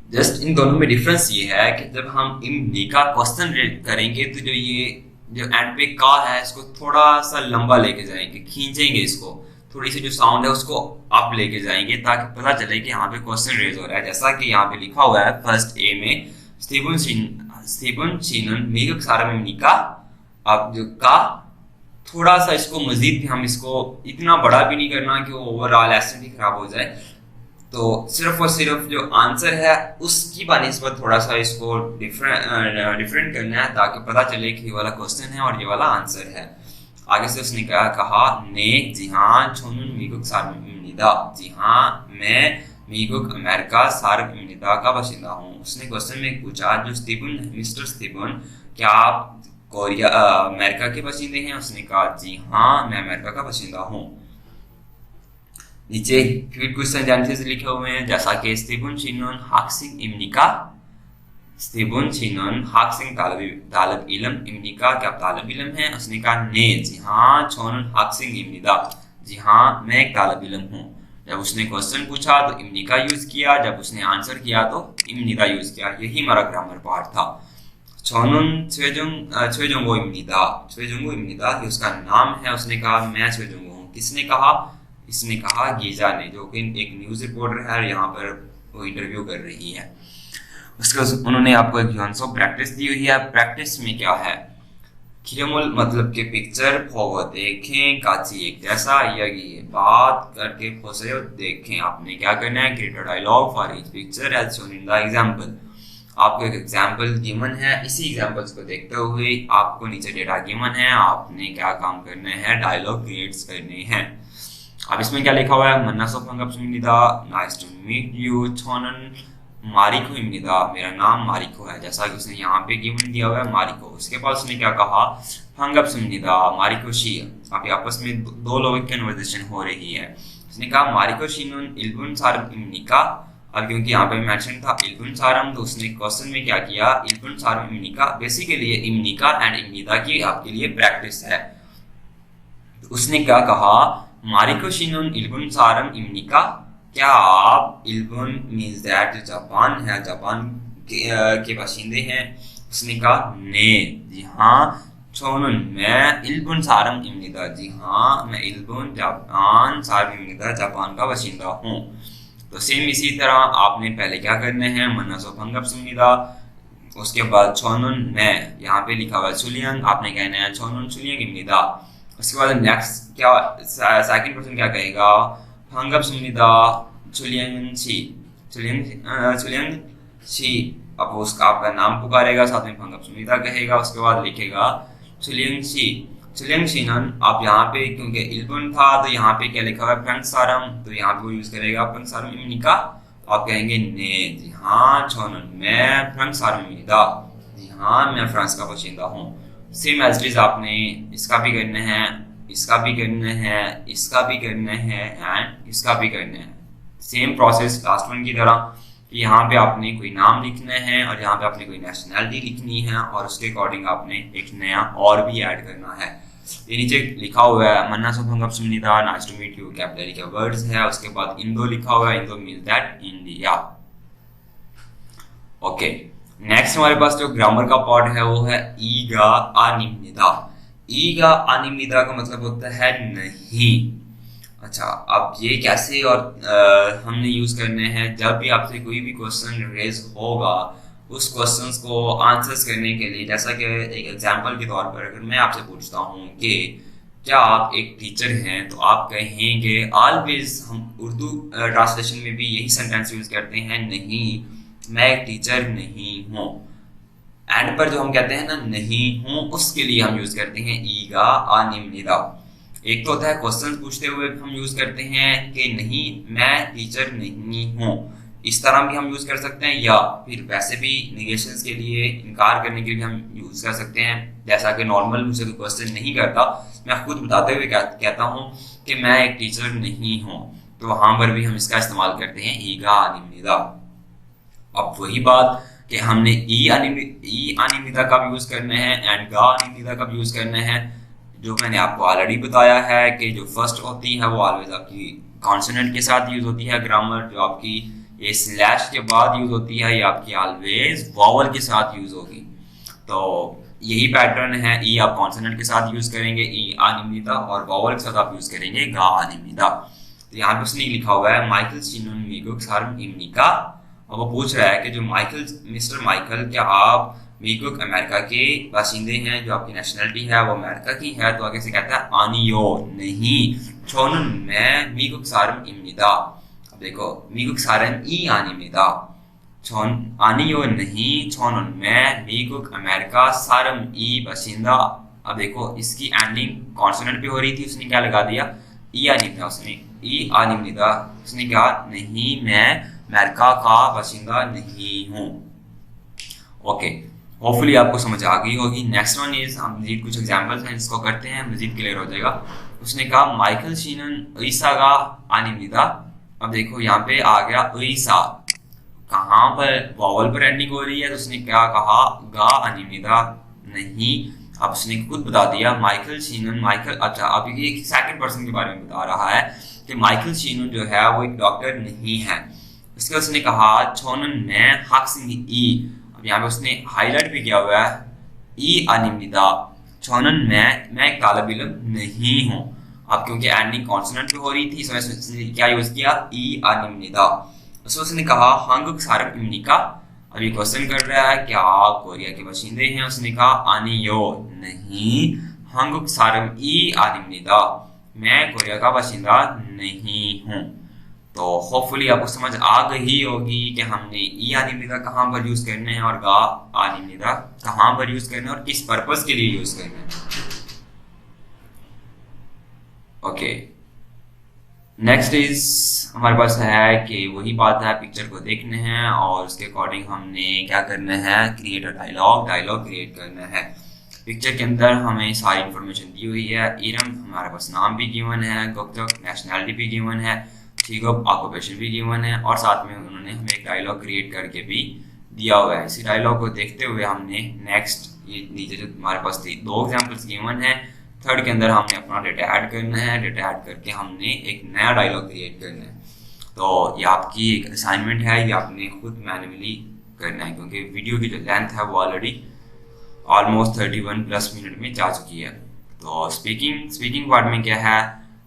जस्ट इन दोनों में डिफरेंस ये है कि जब हम इमनिका क्वेश्चन करेंगे तो ये जो एंड पे का है इसको थोड़ा सा लंबा लेके जाएंगे, खींचेंगे इसको, थोड़ी सी जो साउंड है उसको अप लेके जाएंगे ताकि पता चले कि यहाँ पे क्वेश्चन रेज हो रहा है। जैसा कि यहाँ पे लिखा हुआ है फर्स्ट ए में स्टीवन शीनन मिग सारामिका। अब जो का थोड़ा सा इसको मजीद हम इसको इतना बड़ा भी नहीं करना कि वो ओवरऑल एसेंट ही खराब हो जाए, तो सिर्फ और सिर्फ जो आंसर है उसकी बनिस्बत थोड़ा सा इसको डिफरेंट करना है ताकि पता चले कि ये वाला क्वेश्चन है और ये वाला आंसर है। आगे से उसने कहा ने जी हाँ छोनुन मिगुक सारमिदा, जी हाँ मैं मीगुक अमेरिका सार्क इम्निदा का बाशिंदा हूँ। उसने क्वेश्चन में पूछा जो स्टीवन मिस्टर स्टीवन क्या आप कोरिया अमेरिका के बाशिंदे हैं? उसने कहा जी हाँ मैं अमेरिका का बाशिंदा हूँ। नीचे फिर क्वेश्चन आंसर्स लिखे हुए हैं जैसा कि स्टीवन शिनोन हाक्सिंग इम्निका, स्टीवन शिनोन हाक्सिंग तालब इलम इम्निका क्या आप तालब इलम हैं? उसने कहा ने जी हाँ छोनन हाक्सिंग इम्निदा जी हाँ मैं एक तालब इलम हूँ। जब उसने क्वेश्चन पूछा तो इम्निका यूज किया, जब उसने आंसर किया तो इम्निदा यूज किया। यही हमारा ग्रामर पार्ट था। छोनन छेजुंगो इम्निदा, छेजुंगो इम्निदा ये उसका नाम है। उसने कहा मैं छेजुंगो हूँ। किसने कहा? इसने कहा गीजा ने, जो कि एक न्यूज रिपोर्टर है, यहाँ पर वो इंटरव्यू कर रही है। उसके उन्होंने आपको एक योंसो प्रैक्टिस दी हुई है। प्रैक्टिस में क्या है? खिरमुल मतलब के पिक्चर फोगो देखें काची एक जैसा या ये बात करके फोसो देखें। आपने क्या करना है? Create a dialogue for each picture as shown in the example. आपको एक एग्जांपल गिवन है, इसी एग्जांपल्स को देखते हुए आपको नीचे डेटा गिवन है, आपने क्या काम करना है? डायलॉग क्रिएट्स करने हैं। अब इसमें क्या लिखा हुआ है? मन्ना सोफंगपनिदा नाइस टू मीट यू छोनन मारिको इम्निदा मेरा नाम मारिको है, जैसा कि उसने यहाँ पे गिवन दिया हुआ है मारिको। उसके बाद उसने क्या कहा? फंगप सुनिदा मारिको शी। आप आपस में दो लोगों की कन्वर्सेशन हो रही है। उसने कहा मारिको शिनुन इल्बुन सारम इम्निका। अब क्योंकि यहाँ पे मेंशन था इल्बुन सारम, तो उसने क्वेश्चन में क्या किया? इल्बुन सारम इम्निका बेसिकली इम्निका एंड इम्निदा की आपके लिए प्रैक्टिस है। उसने क्या कहा? मारिको शिनुन इल्बुन सारम इम्निका क्या आप इल्बुन मीन्स दैट जो जापान है, जापान के बाशिंदे हैं। उसने कहा ने जी हाँ छोनुन मैं इल्बुन सारम इम्निदा जी हाँ मैं इल्बुन जापान सारम इम्निदा जापान का बाशिंदा हूँ। तो सेम इसी तरह आपने पहले क्या करना है? मन्नासो फंगप सुनिदा, उसके बाद छोनुन मैं यहाँ पे लिखा हुआ चुलियंग, आपने कहना है छोनुन चुलियंग इम्निदा। उसके बाद नेक्स्ट क्या सेकंड पर्सन क्या कहेगा? फंगप सुनिदा चुलियंग ची, चुलियंग ची। अब उसका आपका नाम पुकारेगा, साथ में फंगप सुनिदा कहेगा। उसके बाद लिखेगा चुलियंग ची, चुलियंग शीनन। आप यहाँ पे क्योंकि इल्बुन था तो यहाँ पे क्या लिखा हुआ है? फ्रंट सारम, तो यहाँ पे वो यूज करेगा फ्रंट सारम इम्निका। तो आप कहेंगे ने जी हाँ छोनन मैं फ्रंट सारम इम्निदा जी हाँ मैं फ्रांस का बाशिंदा हूँ। सेम एज इट इज आपने इसका भी करना है, इसका भी करना है, इसका भी करना है एंड इसका भी करना है। सेम प्रोसेस लास्ट वन की तरह कि यहाँ पे आपने कोई नाम लिखना है और यहाँ पे आपने कोई नेशनैलिटी लिखनी है और उसके अकॉर्डिंग आपने एक नया और भी ऐड करना है। ये नीचे लिखा हुआ है मन्ना सोफंगप सुनिदा nice to meet you, capital के वर्ड्स है। उसके बाद इंदो लिखा हुआ है, इंदो means that India. Okay, next हमारे पास जो ग्रामर का पार्ट है वो है ईगा अनिमिदा। ईगा अनिमिदा का मतलब होता है नहीं। अच्छा, अब ये कैसे और हमने यूज करने हैं? जब भी आपसे कोई भी क्वेश्चन रेज होगा उस क्वेश्चंस को आंसर्स करने के लिए, जैसा कि एक एग्जांपल के तौर पर अगर मैं आपसे पूछता हूँ कि क्या आप एक टीचर हैं, तो आप कहेंगे ऑलवेज, हम उर्दू ट्रांसलेशन में भी यही सेंटेंस यूज करते हैं, नहीं मैं एक टीचर नहीं हूँ। एंड पर जो हम कहते हैं ना नहीं हूँ, उसके लिए हम यूज करते हैं ईगा अनिमिदा। एक तो होता है क्वेश्चन पूछते हुए हम यूज करते हैं कि नहीं मैं टीचर नहीं हूँ, इस तरह भी हम यूज कर सकते हैं, या फिर वैसे भी निगेशंस के लिए, इनकार करने के लिए हम यूज कर सकते हैं। जैसा कि नॉर्मल मुझसे कोई क्वेश्चन नहीं करता, मैं खुद बताते हुए कहता हूँ कि मैं एक टीचर नहीं हूँ, तो वहां पर भी हम इसका इस्तेमाल करते हैं ईगा अनिमिदा। अब वही बात कि हमने ई अनिमिदा का भी यूज करना है एंड गा अनिमिदा का भी यूज करना है। जो मैंने आपको ऑलरेडी बताया है कि जो फर्स्ट होती है वो ऑलवेज आपकी कॉन्सोनेंट के साथ यूज होती है ग्रामर, जो आपकी ये स्लैश के बाद यूज होती है, ये आपकी ऑलवेज वॉवल के साथ यूज होगी। तो यही पैटर्न है, ई आप कॉन्सोनेंट के साथ यूज करेंगे ई अनिमिदा, और वॉवल के साथ आप यूज करेंगे गा अनिमिदा। तो यहाँ पे उसने लिखा हुआ है माइकल शिनुन मीगुक सारम इम्निका। और वो पूछ रहा है कि जो मिस्टर माइकल, क्या आप मीगुक अमेरिका के बाशिंदे हैं, जो आपकी नेशनलिटी है वो अमेरिका की है? तो आगे से कहता है आनियो नहीं छोनुन मैं मीगुक सारम इम्निदा। अब देखो मीगुक सारम ई अनिमिदा, छोन आनियो नहीं छोनुन मैं मीगुक अमेरिका सारम ई बाशिंदा। अब देखो इसकी एंडिंग कॉन्सोनेंट पे हो रही थी, उसने क्या लगा दिया ई आनिमदा, उसने ई आनिमदा, उसने कहा नहीं मैं अमेरिका का बाशिंदा नहीं हूँ। ओके, होपफुली आपको समझ आ गई होगी। नेक्स्ट वन इज, हम मजीद कुछ एग्जांपल्स हैं जिसको करते हैं, मजीद क्लियर हो जाएगा। उसने कहा माइकल शीनन ईसा का आनिमदा। अब देखो यहाँ पे आ गया ईसा, कहाँ पर वॉवल पर एंडिंग हो रही है, तो उसने क्या कहा गा अनिमिदा नहीं। अब उसने खुद बता दिया माइकल शीनन, माइकल, अच्छा अब ये सेकंड पर्सन के बारे में बता रहा है कि माइकल शीनन जो है वो एक डॉक्टर नहीं है। इसके उसने कहा छोनन में हाक्सिंग ई, अब यहाँ पे उसने हाईलाइट भी किया हुआ है ई अनिमिदा, छोनन में मैं एक तालिब इल्म नहीं हूँ। अब क्योंकि एंडिंग कॉन्सोनेंट पे हो रही थी, इसमें उसने क्या यूज किया ई अनिमिदा। उसने कहा हांगुक सारम इमनिका, अभी क्वेश्चन कर रहा है क्या आप कोरिया के बाशिंदे हैं। उसने कहा आनियो नहीं, हांगुक सारम ई आनिमनिदा, मैं कोरिया का बाशिंदा नहीं हूँ। तो होपफुली आपको समझ आ गई होगी कि हमने ई आनिमनिदा कहाँ पर यूज करने हैं और गा आनिमनिदा कहाँ पर यूज करने हैं और किस पर्पस के लिए यूज करने हैं। ओके, नेक्स्ट इज हमारे पास है कि वही बात है, पिक्चर को देखने हैं और उसके अकॉर्डिंग हमने क्या करना है, create a dialogue, dialogue create करना है। पिक्चर के अंदर हमें सारी इन्फॉर्मेशन दी हुई है। इरम हमारे पास नाम भी गिवन है, गुप्तक नेशनैलिटी भी गिवन है, ठीक है, ऑक्यूपेशन भी गिवन है और साथ में उन्होंने हमें एक डायलॉग क्रिएट करके भी दिया हुआ है। इसी डायलॉग को देखते हुए हमने नेक्स्ट, ये नीचे जो हमारे पास थी 2 एग्जाम्पल्स गिवन है, थर्ड के अंदर हमने अपना डेटा ऐड करना है, डेटा ऐड करके हमने एक नया डायलॉग क्रिएट करना है। तो ये आपकी एक असाइनमेंट है, ये आपने खुद मैन्युअली करना है क्योंकि वीडियो की जो लेंथ है वो ऑलरेडी ऑलमोस्ट 31+ मिनट में जा चुकी है। तो स्पीकिंग पार्ट में क्या है,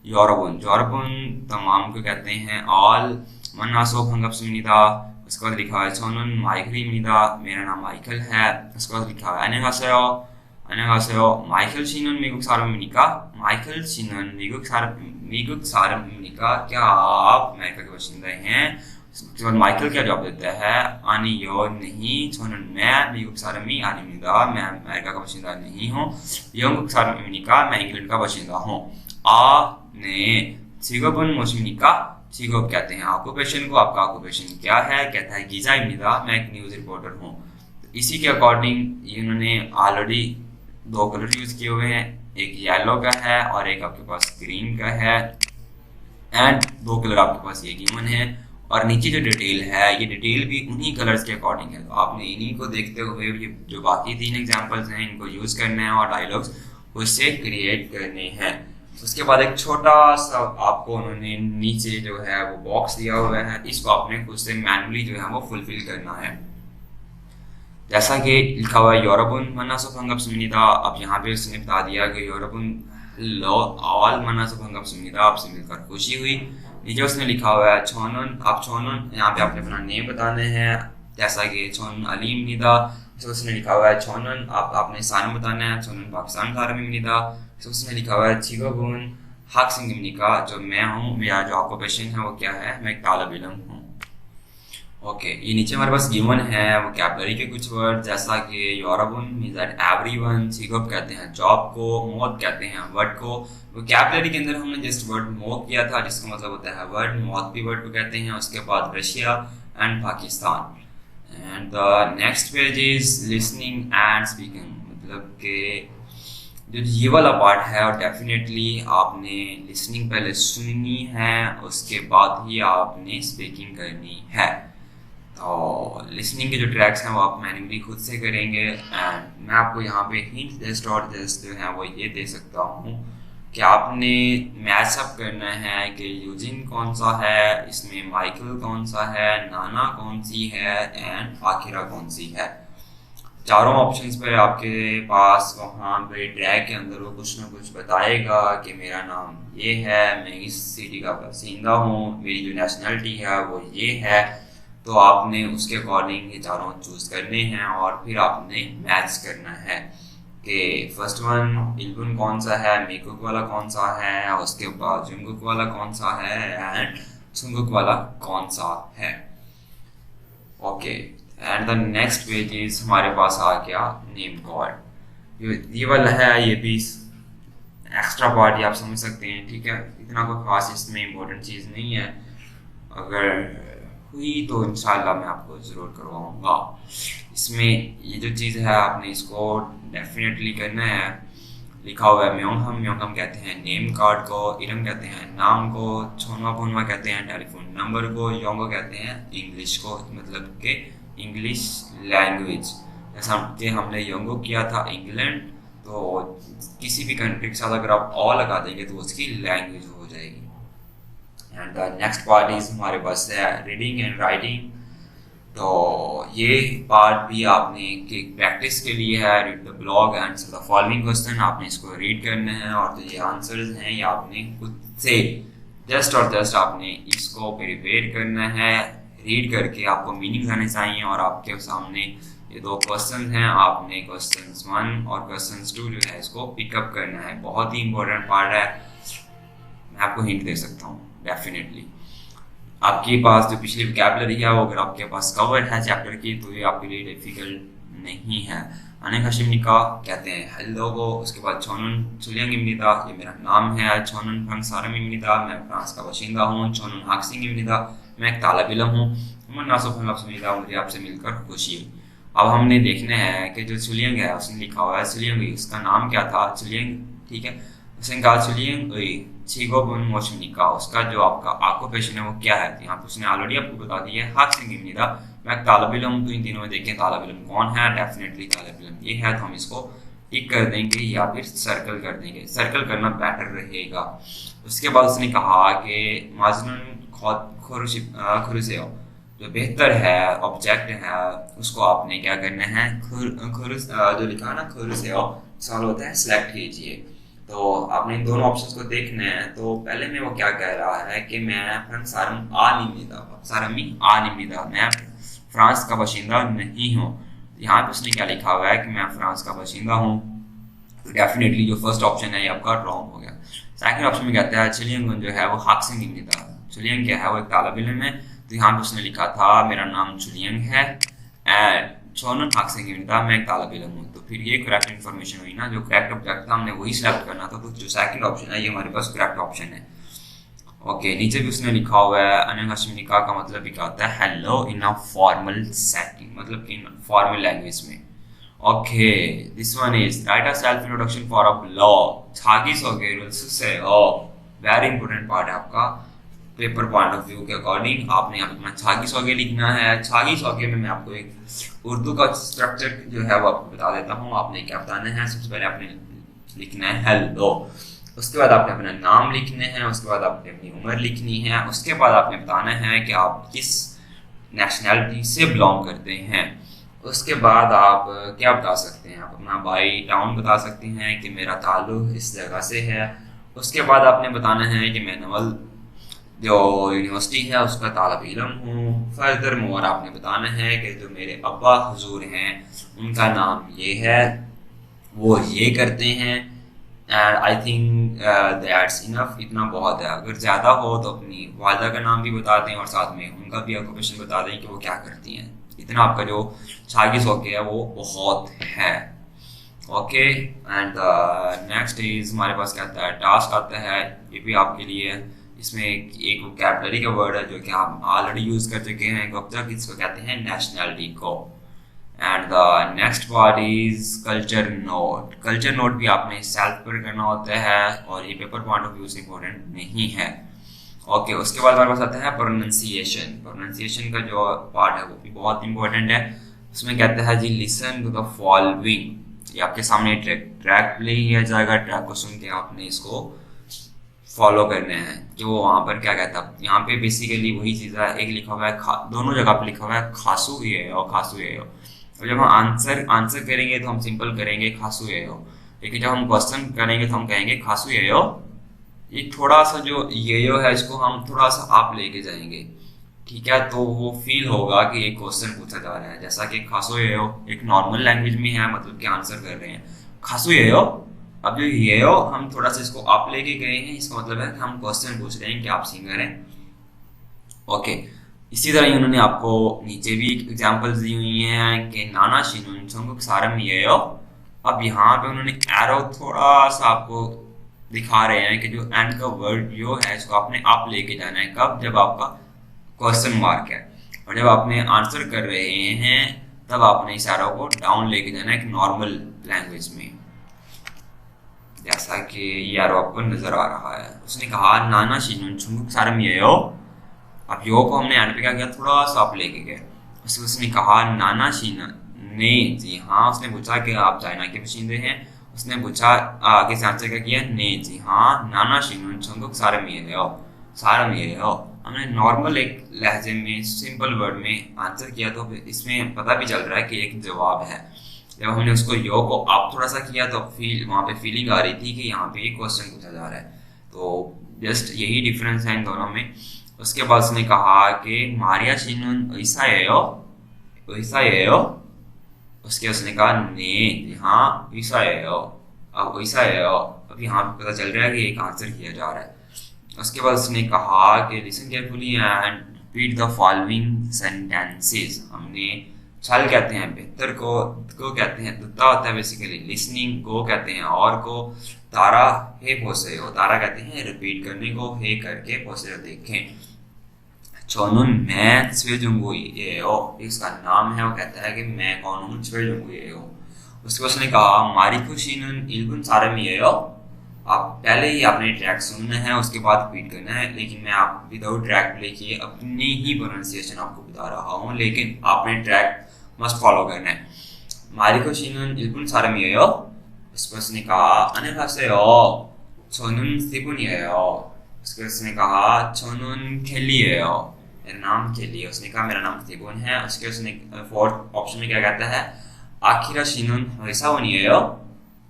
यूरोबन, यूरोबन तमाम को कहते हैं ऑल मन्नासो फंगप्समिनिदा। उसके बाद लिखा है सोनन माइकलिमिनिदा, मेरा नाम माइकल है। उसके बाद लिखा है अनेगासेयो, अनेगासेयो माइकल शीनन मिगुक सारमिनिका, माइकल शीनन मिगुक सारमिनिका, क्या आप अमेरिका के बाशिंदे हैं। उसके बाद माइकल क्या जवाब देता है, आनी यो नहीं, छोनन मैं मिगुक सारमी आनिमिदा, मैं अमेरिका का बाशिंदा नहीं हूँ, योंगुक सारमिनिका, मैं इंग्लैंड का बाशिंदा हूँ। आ ने सिगोबन मोशमिनिका, सिगोब कहते हैं ऑक्यूपेशन को, आपका ऑक्यूपेशन क्या है, कहता है गीजा इमिदा, मैं एक न्यूज रिपोर्टर हूँ। तो इसी के अकॉर्डिंग इन्होंने ऑलरेडी 2 कलर यूज किए हुए हैं, एक येलो का है और एक आपके पास ग्रीन का है, एंड 2 कलर आपके पास ये गिवन है। और नीचे जो डिटेल है, ये डिटेल भी उन्हीं कलर्स के अकॉर्डिंग है। तो आपने इन्हीं को देखते हुए ये जो बाकी 3 एग्जांपल्स हैं इनको यूज करना है और डायलॉग्स उससे क्रिएट करने हैं। उसके बाद एक छोटा सा आपको उन्होंने नीचे जो है वो बॉक्स दिया हुआ है, इसको आपने खुद से मैनुअली जो है वो फुलफिल करना है। जैसा कि लिखा हुआ है यूरोबन मन्नासोफंगप्समिनिदा, अब यहाँ पे उसने बता दिया कि यूरोबन लो ऑल मन्नासोफंगप्समिनिदा, आपसे मिलकर खुशी हुई। नीचे उसने लिखा हुआ है छोनन, आप छोनन यहाँ पे आपने अपना नेम बताने हैं, जैसा कि छोनन अलीमनिदा। तो उसने लिखा हुआ है छोनन, आपने सानम बताना है, छोनन पाकिस्तान खारमिनिदा। तो उसने लिखा हुआ है चिगोबुन हक सिंगमिनिका, जो मैं हूँ, मेरा जो ऑक्यूपेशन है वो क्या है, मैं एक तालिब इल्म हूँ। ओके, ये नीचे हमारे पास गिवन है वोकैबुलरी के कुछ वर्ड, जैसा कि यूरोबन मींस दैट एवरीवन, सिगोब कहते हैं जॉब को, मोद कहते हैं वर्ड को। वोकैबुलरी के अंदर हमने जस्ट वर्ड मोद किया था जिसका मतलब होता है वर्ड, मोद भी वर्ड को कहते हैं। उसके बाद Russia and Pakistan. And the next page is listening and speaking, मतलब कि जो ये वाला पार्ट है और डेफिनेटली आपने लिसनिंग पहले सुननी है, उसके बाद ही आपने स्पीकिंग करनी है। तो लिसनिंग के जो ट्रैक्स हैं वो आप मैन्युअली खुद से करेंगे। एंड मैं आपको यहाँ पे हिंट जस्ट और जस्ट जो है वो ये दे सकता हूँ कि आपने मैचअप करना है कि यूजिन कौन सा है, इसमें माइकल कौन सा है, नाना कौन सी है एंड आखिरा कौन सी है। चारों ऑप्शंस पे आपके पास वहाँ पे ट्रैक के अंदर वो कुछ ना कुछ बताएगा कि मेरा नाम ये है, मैं इस सिटी का बासिंदा हूँ, मेरी जो नेशनलिटी है वो ये है। तो आपने उसके अकॉर्डिंग ये चारों चूज करने हैं और फिर आपने मैच करना है कि फर्स्ट वन इल्बुन कौन सा है, मेकुक वाला कौन सा है, उसके बाद जुंगुक वाला कौन सा है एंड सुंगुक वाला कौन सा है। Okay, and the next page is हमारे पास आ गया नेम कॉर्ड, ये वाला है ये भी एक्स्ट्रा पार्ट आप समझ सकते हैं, ठीक है, इतना कोई खास इसमें इम्पोर्टेंट चीज़ नहीं है। अगर हुई तो इंशाल्लाह मैं आपको ज़रूर करवाऊँगा। इसमें ये जो चीज़ है आपने इसको डेफिनेटली करना है। लिखा हुआ है म्योंगहम कहते हैं नेम कार्ड को, इरम कहते हैं नाम को, छोनवा फोनवा कहते हैं टेलीफोन नंबर को, योंगो कहते हैं इंग्लिश को, मतलब के इंग्लिश लैंग्वेज। जैसा कि हमने योंगो किया था इंग्लैंड, तो किसी भी कंट्री के साथ अगर आप ऑ लगा देंगे तो उसकी लैंग्वेज हो जाएगी। एंड नेक्स्ट पार्ट इज हमारे पास है रीडिंग एंड राइटिंग। तो ये पार्ट भी आपने कि प्रैक्टिस के लिए है। Read the blog and the following question, आपने इसको रीड करना है और जो ये आंसर्स हैं ये आपने खुद से जस्ट आपने इसको प्रिपेयर करना है। रीड करके आपको मीनिंग आने चाहिए और आपके सामने ये दो क्वेश्चन हैं, आपने क्वेश्चन 1 और क्वेश्चन 2 जो है इसको पिकअप करना है। बहुत ही इंपॉर्टेंट पार्ट है, मैं आपको हिंट दे सकता हूँ डेफिनेटली। आपके पास जो पिछली वोकैबुलरी है वो अगर आपके पास कवर है चैप्टर की तो ये आपके लिए डिफिकल्ट नहीं है। अने हशिमनिका कहते हैं हेलो को, उसके बाद छोनुन चुलियंग इमनिदा, ये मेरा नाम है। छोनुन फंग सारम इमनिदा, मैं फ्रांस का बाशिंदा हूँ। छोनुन हाक्सिंग इमनिदा, मैं एक तालिब इल्म हूँ। मन नासो फंग सुनिदा, मुझे आपसे मिलकर खुशी हुई। अब हमने देखना है कि जो चुलियंग है उसने लिखा हुआ है चुलियंग, उसका नाम क्या था चुलियंग, ठीक है। उसने कहा चुलियंग छिगोबुन मोशनिका, उसका जो आपका ऑक्यूपेशन है वो क्या है। यहाँ पे उसने ऑलरेडी आपको बता दिया है हाक्सिंग इमनिदा, मैं तालिब इल्म हूँ। तो इन तीनों में देखें तालिब इल्म कौन है, डेफिनेटली तालिब इल्म ये है। तो हम इसको टिक कर देंगे या फिर सर्कल कर देंगे, सर्कल करना बेटर रहेगा। उसके बाद उसने कहा कि माजनुन खुरुसेओ, जो बेहतर है ऑब्जेक्ट है उसको आपने क्या करना है जो लिखा है ना खुरुसेओ सवाल होता है सेलेक्ट कीजिए। तो आपने इन दोनों ऑप्शंस को देखना है। तो पहले में वो क्या कह रहा है कि मैं फ्रांस का बाशिंदा नहीं हूँ। यहाँ पे उसने क्या लिखा हुआ है कि मैं फ्रांस का बाशिंदा हूँ, तो डेफिनेटली जो फर्स्ट ऑप्शन है ये आपका रॉन्ग हो गया। सेकंड ऑप्शन में कहता है चुलियंग जो है वो हाक्सिंग इमनिदा, चुलियंग क्या है वो एक तालिब इल्म है। तो यहाँ पे उसने लिखा था मेरा नाम चुलियंग है एंड छोनन हाक्सिंग इमनिदा, मैं एक तालिब इल्म हूँ। तो फिर ये करेक्ट इन्फॉर्मेशन हुई ना, जो करेक्ट ऑब्जेक्ट था हमने वही सिलेक्ट करना था। तो जो सेकंड ऑप्शन है ये हमारे पास करेक्ट ऑप्शन है। ओके, नीचे भी उसने लिखा हुआ है अनंग हशिमनिका का मतलब भी क्या होता है hello in a formal setting, मतलब कि फॉर्मल लैंग्वेज में। Okay, this one is write a self introduction for a blog. छागिस हो गए रूल्स से वेरी इंपॉर्टेंट पार्ट है आपका पेपर पॉइंट ऑफ व्यू के अकॉर्डिंग। आपने यहाँ पे अपना छागिस हो गए लिखना है। छागिस हो गए में मैं आपको एक उर्दू का स्ट्रक्चर जो है वो आपको बता देता हूँ। आपने क्या बताना है, सबसे पहले आपने लिखना है हेलो, उसके बाद आपने अपना नाम लिखने हैं, उसके बाद आपने अपनी उम्र लिखनी है, उसके बाद आपने बताना है कि आप किस नेशनैलिटी से बिलोंग करते हैं। उसके बाद आप क्या बता सकते हैं, आप अपना बाई टाउन बता सकते हैं कि मेरा ताल्लुक इस जगह से है। उसके बाद आपने बताना है कि मैं नवल जो यूनिवर्सिटी है उसका तालिब इल्म हूँ। फर्दर मोर आपने बताना है कि जो मेरे अब्बा हुजूर हैं उनका नाम ये है, वो ये करते हैं। And I think that's enough, इतना बहुत है। अगर ज़्यादा हो तो अपनी वालदा का नाम भी बता दें और साथ में उनका भी ऑक्यूपेशन बता दें कि वो क्या करती हैं। इतना आपका जो छागिस हो गया वो बहुत है। ओके, एंड नेक्स्ट इज हमारे पास क्या आता है टास्क आता है, ये भी आपके लिए है। इसमें एक वोकैबुलरी का वर्ड है जो कि हम ऑलरेडी यूज़ कर चुके हैं अब इसको कहते हैं नेशनैलिटी को। And the next part is culture note. Culture note भी आपने सेल्फ पर करना होता है और ये पेपर पॉइंट ऑफ व्यू से इम्पोर्टेंट नहीं है। ओके, उसके बाद हमारे पास आता है प्रोनाउंसिएशन। प्रोनाउंसिएशन का जो पार्ट है वो भी बहुत इंपॉर्टेंट है। उसमें कहता है जी लिसन टू द फॉलोइंग। ये आपके सामने ट्रैक प्ले किया जाएगा, ट्रैक को सुन के आपने इसको फॉलो करने हैं कि वो वहाँ पर क्या कहता है। यहाँ पे बेसिकली वही चीज़ है, एक लिखा हुआ है दोनों जगह पे लिखा हुआ है खासू ये और खासू ये हो। और जब हम आंसर करेंगे तो हम सिंपल करेंगे खासू ये हो, लेकिन जब हम क्वेश्चन करेंगे तो हम कहेंगे खासू ये हो। ये थोड़ा सा जो ये है इसको हम थोड़ा सा आप लेके जाएंगे, ठीक है, तो वो फील होगा कि एक क्वेश्चन पूछा जा रहा है। जैसा कि खासू ये हो एक नॉर्मल लैंग्वेज में है, मतलब कि आंसर कर रहे हैं खासू ये हो। अब जो ये हो हम थोड़ा सा इसको आप लेके गए हैं, इसका मतलब है कि हम क्वेश्चन पूछ रहे हैं कि आप सिंगर हैं। ओके, इसी तरह उन्होंने आपको नीचे भी एग्जांपल्स दी हुई हैं कि नाना शिनुन संगुक सारम ये हो। अब यहाँ पे उन्होंने एरो थोड़ा सा आपको दिखा रहे हैं कि जो एंड का वर्ड जो है इसको आपने आप लेके जाना है कब, जब आपका क्वेश्चन मार्क है, और जब आपने आंसर कर रहे हैं तब आपने इस एरो को डाउन लेके जाना है एक नॉर्मल लैंग्वेज में, जैसा कि ये एरो आपको नजर आ रहा है। उसने कहा नाना शिनुन छुंगुक सारम ये हो। अब यो को हमने एंड पे क्या किया, थोड़ा सा आप लेके गए। उसने कहा नाना शिना ने, जी हाँ, उसने पूछा कि आप चाइना के बाशिंदे हैं। उसने पूछा आगे से आंसर क्या किया, ने, जी हाँ, नाना शिनुन छुंगुक सारम ये हो, सारम ये हो। हमने नॉर्मल एक लहजे में सिंपल वर्ड में आंसर किया, तो इसमें पता भी चल रहा है कि एक जवाब है। जब हमने उसको यो को आप थोड़ा सा किया तो वहाँ पे फीलिंग आ रही थी कि यहाँ पे क्वेश्चन पूछा जा रहा है। तो जस्ट यही डिफरेंस है इन दोनों में। उसके बाद उसने कहा कि मारिया शिनुन ऐसा है यो, ऐसा है यो। उसने कहा ने, हाँ ऐसा है यो, अब ऐसा है यो। अब यहाँ पे पता चल रहा है कि एक आंसर किया जा रहा है। उसके बाद उसने कहा कि listen carefully and repeat the following sentences. हमने छल कहते हैं बेहतर को कहते हैं दुत्ता होता है बेसिकली, लिसनिंग को कहते हैं और को, तारा हे पोसे हो, तारा कहते हैं रिपीट करने को, हे करके पोसे हो देखें। छोनुन मैं स्वेजुंगु ये हो, इसका नाम है, वो कहता है कि मैं कौन हूँ, स्वेजुंगु ये हो। उसके बाद उसने कहा मारिकु शिनुन इल्गुन सारम ये हो। आप पहले ही आपने ट्रैक सुनना है, उसके बाद रिपीट करना है, लेकिन मैं आप विदाउट ट्रैक प्ले किए अपनी ही प्रोनाउंसिएशन आपको बता रहा हूँ, लेकिन आपने ट्रैक मस्ट फॉलो करना है। मारिको शिनुन इल्कुन सारम ये हो। उसने कहा अनेकासे हो छोनुन सिकुन ये हो। उसने कहा छोनुन खेली है हो, मेरा नाम खेली है। उसने कहा मेरा नाम सिकुन है। उसने फोर्थ ऑप्शन में क्या कहता है, आखिरा शिनुन वैसा होनी है हो।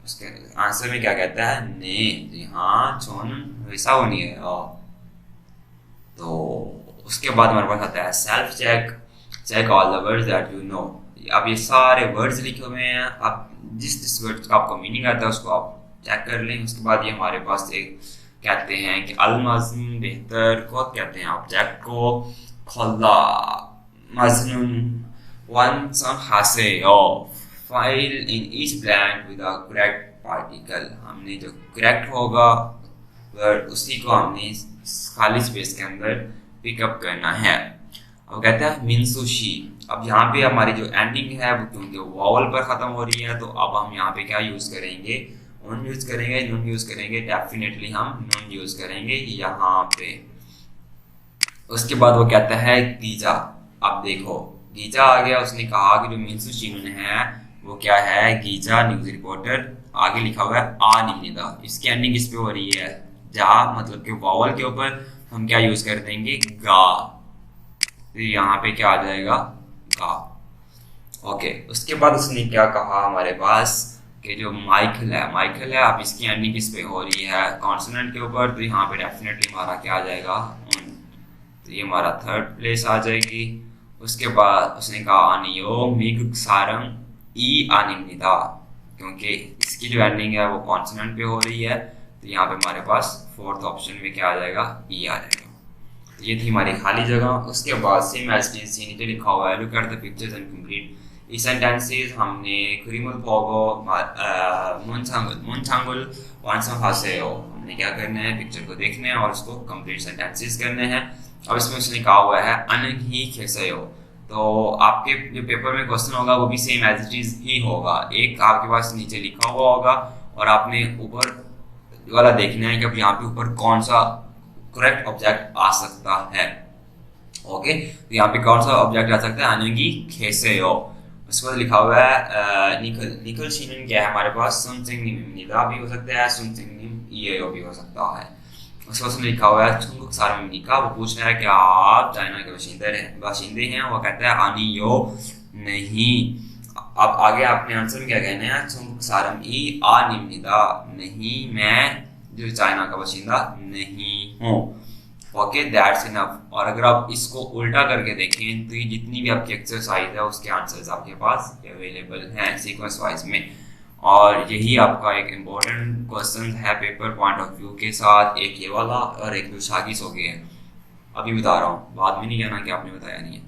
उसके आंसर में क्या कहता है, ने, जी हाँ, छोनुन वैसा होनी है हो। तो उसके बाद हमारे पास आता है self check, check all the words that you know. अब ये सारे वर्ड्स लिखे हुए हैं, आप जिस वर्ड्स का आपको मीनिंग आता है उसको आप चेक कर लें। उसके बाद ये हमारे पास एक कहते हैं कि अल-मज़्न बेहतर को कहते हैं ऑब्जेक्ट को, खुल्ला मज़नून वन सम हासे of fill in each blank with a correct particle. हमने जो करेक्ट होगा वर्ड उसी को हमने खाली स्पेस के अंदर पिकअप करना है। अब कहता है मिनसुशी। अब यहाँ पे हमारी जो एंडिंग है वो क्योंकि वावल पर खत्म हो रही है, तो अब हम यहाँ पे क्या यूज करेंगे, नून यूज करेंगे। नून यूज करेंगे डेफिनेटली हम नून यूज करेंगे यहाँ पे। उसके बाद वो कहता है गीजा। अब देखो गीजा आ गया। उसने कहा कि जो मिनसुशी नून है वो क्या है, गीजा न्यूज रिपोर्टर। आगे लिखा हुआ है आ निम्निदा, इसकी एंडिंग इस पे हो रही है जा, मतलब कि वावल के ऊपर हम क्या यूज कर देंगे, गा। तो यहाँ पे क्या आ जाएगा, गा। ओके। उसके बाद उसने क्या कहा हमारे पास कि जो माइकल है, माइकल है, अब इसकी एंडिंग किस पे हो रही है, कॉन्सोनेंट के ऊपर। तो यहाँ पे डेफिनेटली हमारा क्या आ जाएगा, उन। तो ये हमारा थर्ड प्लेस आ जाएगी। उसके बाद उसने कहा अनियो मिग सारंग ई अनिमिदा, क्योंकि इसकी जो एंडिंग है वो कॉन्सोनेंट पे हो रही है। तो यहाँ पे हमारे पास फोर्थ ऑप्शन में क्या आ जाएगा, ई आ जाएगा। तो ये थी हमारी खाली जगह। उसके बाद सेम एज टी सी नीचे लिखा हुआ है look at the pictures and complete E sentences. हमने कुरिमुल पोगो मुनचांगुल वांसम हासेओ, हमने क्या करना है, पिक्चर को देखना है और उसको कंप्लीट सेंटेंसेस करने हैं। अब इसमें उसने कहा हुआ है अनंग ही खेसेओ। तो आपके जो पेपर में क्वेश्चन होगा वो भी सेम एज इट इज ही होगा। एक आपके पास नीचे लिखा हुआ होगा और आपने ऊपर वाला देखना है कि अब यहाँ पे ऊपर कौन सा करेक्ट ऑब्जेक्ट आ सकता है। ओके, तो यहाँ पे कौन सा ऑब्जेक्ट आ सकता है, अनंगी खेसेओ। उसके बाद लिखा हुआ है निकल। निकल शिनन क्या है हमारे पास, समथिंग निदा भी हो सकता है, समथिंग ये भी हो सकता है। उसके बाद लिखा हुआ है चुंगुक सारमिका। वो पूछ रहा है कि आप चाइना के बाशिंदे हैं। वो कहता है आनी यो नहीं। अब आगे आपने आंसर में क्या कहना है, चुंगुक सारम ई आ निम्निदा, नहीं मैं जो चाइना का बाशिंदा नहीं हूँ। Okay, that's enough. और अगर आप इसको उल्टा करके देखें तो ये जितनी भी आपकी एक्सरसाइज है उसके आंसर्स आपके पास अवेलेबल हैं सीक्वेंस वाइज में। और यही आपका एक इम्पोर्टेंट क्वेश्चन है पेपर पॉइंट ऑफ व्यू के साथ। एक ये वाला और एक जो शागिस हो गए हैं, अभी बता रहा हूँ, बाद में नहीं कहना कि आपने बताया नहीं है।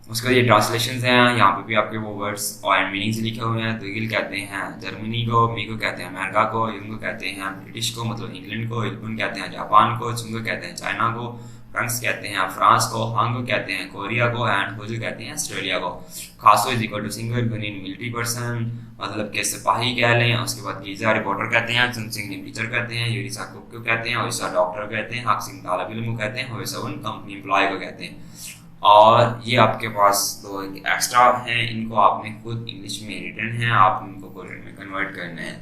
उसके बाद ये ट्रांसलेशन हैं, यहाँ पे भी आपके वो वर्ड्स और मीनिंग से लिखे हुए हैं। दुगिल कहते हैं जर्मनी को, मी को कहते हैं अमेरिका को, युंग को कहते हैं ब्रिटिश को मतलब इंग्लैंड को, इल्बुन कहते हैं जापान को, चुंग कहते हैं चाइना को, फ्रांस कहते हैं फ्रांस को, हांग को कहते हैं कोरिया को, एंड होजू कहते हैं ऑस्ट्रेलिया को। खासो इज इक्वल टू सिंगर गुनिन मिलिट्री पर्सन मतलब के सिपाही कह लें। उसके बाद गीजा रिपोर्टर कहते हैं, चुनसिंग टीचर कहते हैं, यूरिसा कुक को कहते हैं, ओइसा डॉक्टर कहते हैं, हाकसिंग तालब इल्म को कहते हैं, होइसा कंपनी एम्प्लॉय को कहते हैं। और ये आपके पास दो एक्स्ट्रा हैं, इनको आपने खुद इंग्लिश में रिटन है, आप इनको कोरियन में कन्वर्ट करने हैं।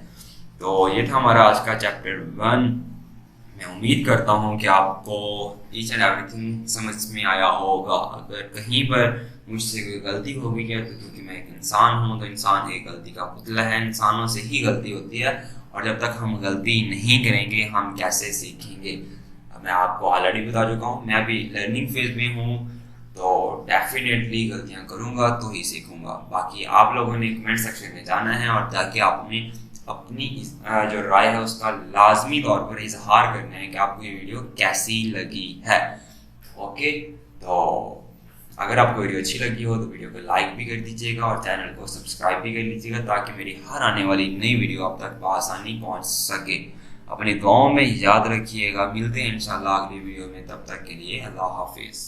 तो ये था हमारा आज का चैप्टर 1। मैं उम्मीद करता हूँ कि आपको ईच एंड एवरीथिंग समझ में आया होगा। अगर कहीं पर मुझसे कोई गलती हो गई है तो क्योंकि मैं एक इंसान हूँ, तो इंसान एक गलती का पुतला है, इंसानों से ही गलती होती है, और जब तक हम गलती नहीं करेंगे हम कैसे सीखेंगे। मैं आपको ऑलरेडी बता चुका हूँ, मैं अभी लर्निंग फेज में हूँ, तो डेफिनेटली गलतियां करूंगा तो ही सीखूंगा। बाकी आप लोगों ने कमेंट सेक्शन में जाना है और जाके आपने अपनी जो राय है उसका लाजमी तौर पर इजहार करना है कि आपको ये वीडियो कैसी लगी है। ओके, तो अगर आपको वीडियो अच्छी लगी हो तो वीडियो को लाइक भी कर दीजिएगा और चैनल को सब्सक्राइब भी कर लीजिएगा, ताकि मेरी हर आने वाली नई वीडियो आप तक बआसानी पहुंच सके। अपनी दुआओं में याद रखिएगा। मिलते हैं इंशाल्लाह अगली वीडियो में, तब तक के लिए अल्लाह हाफिज़।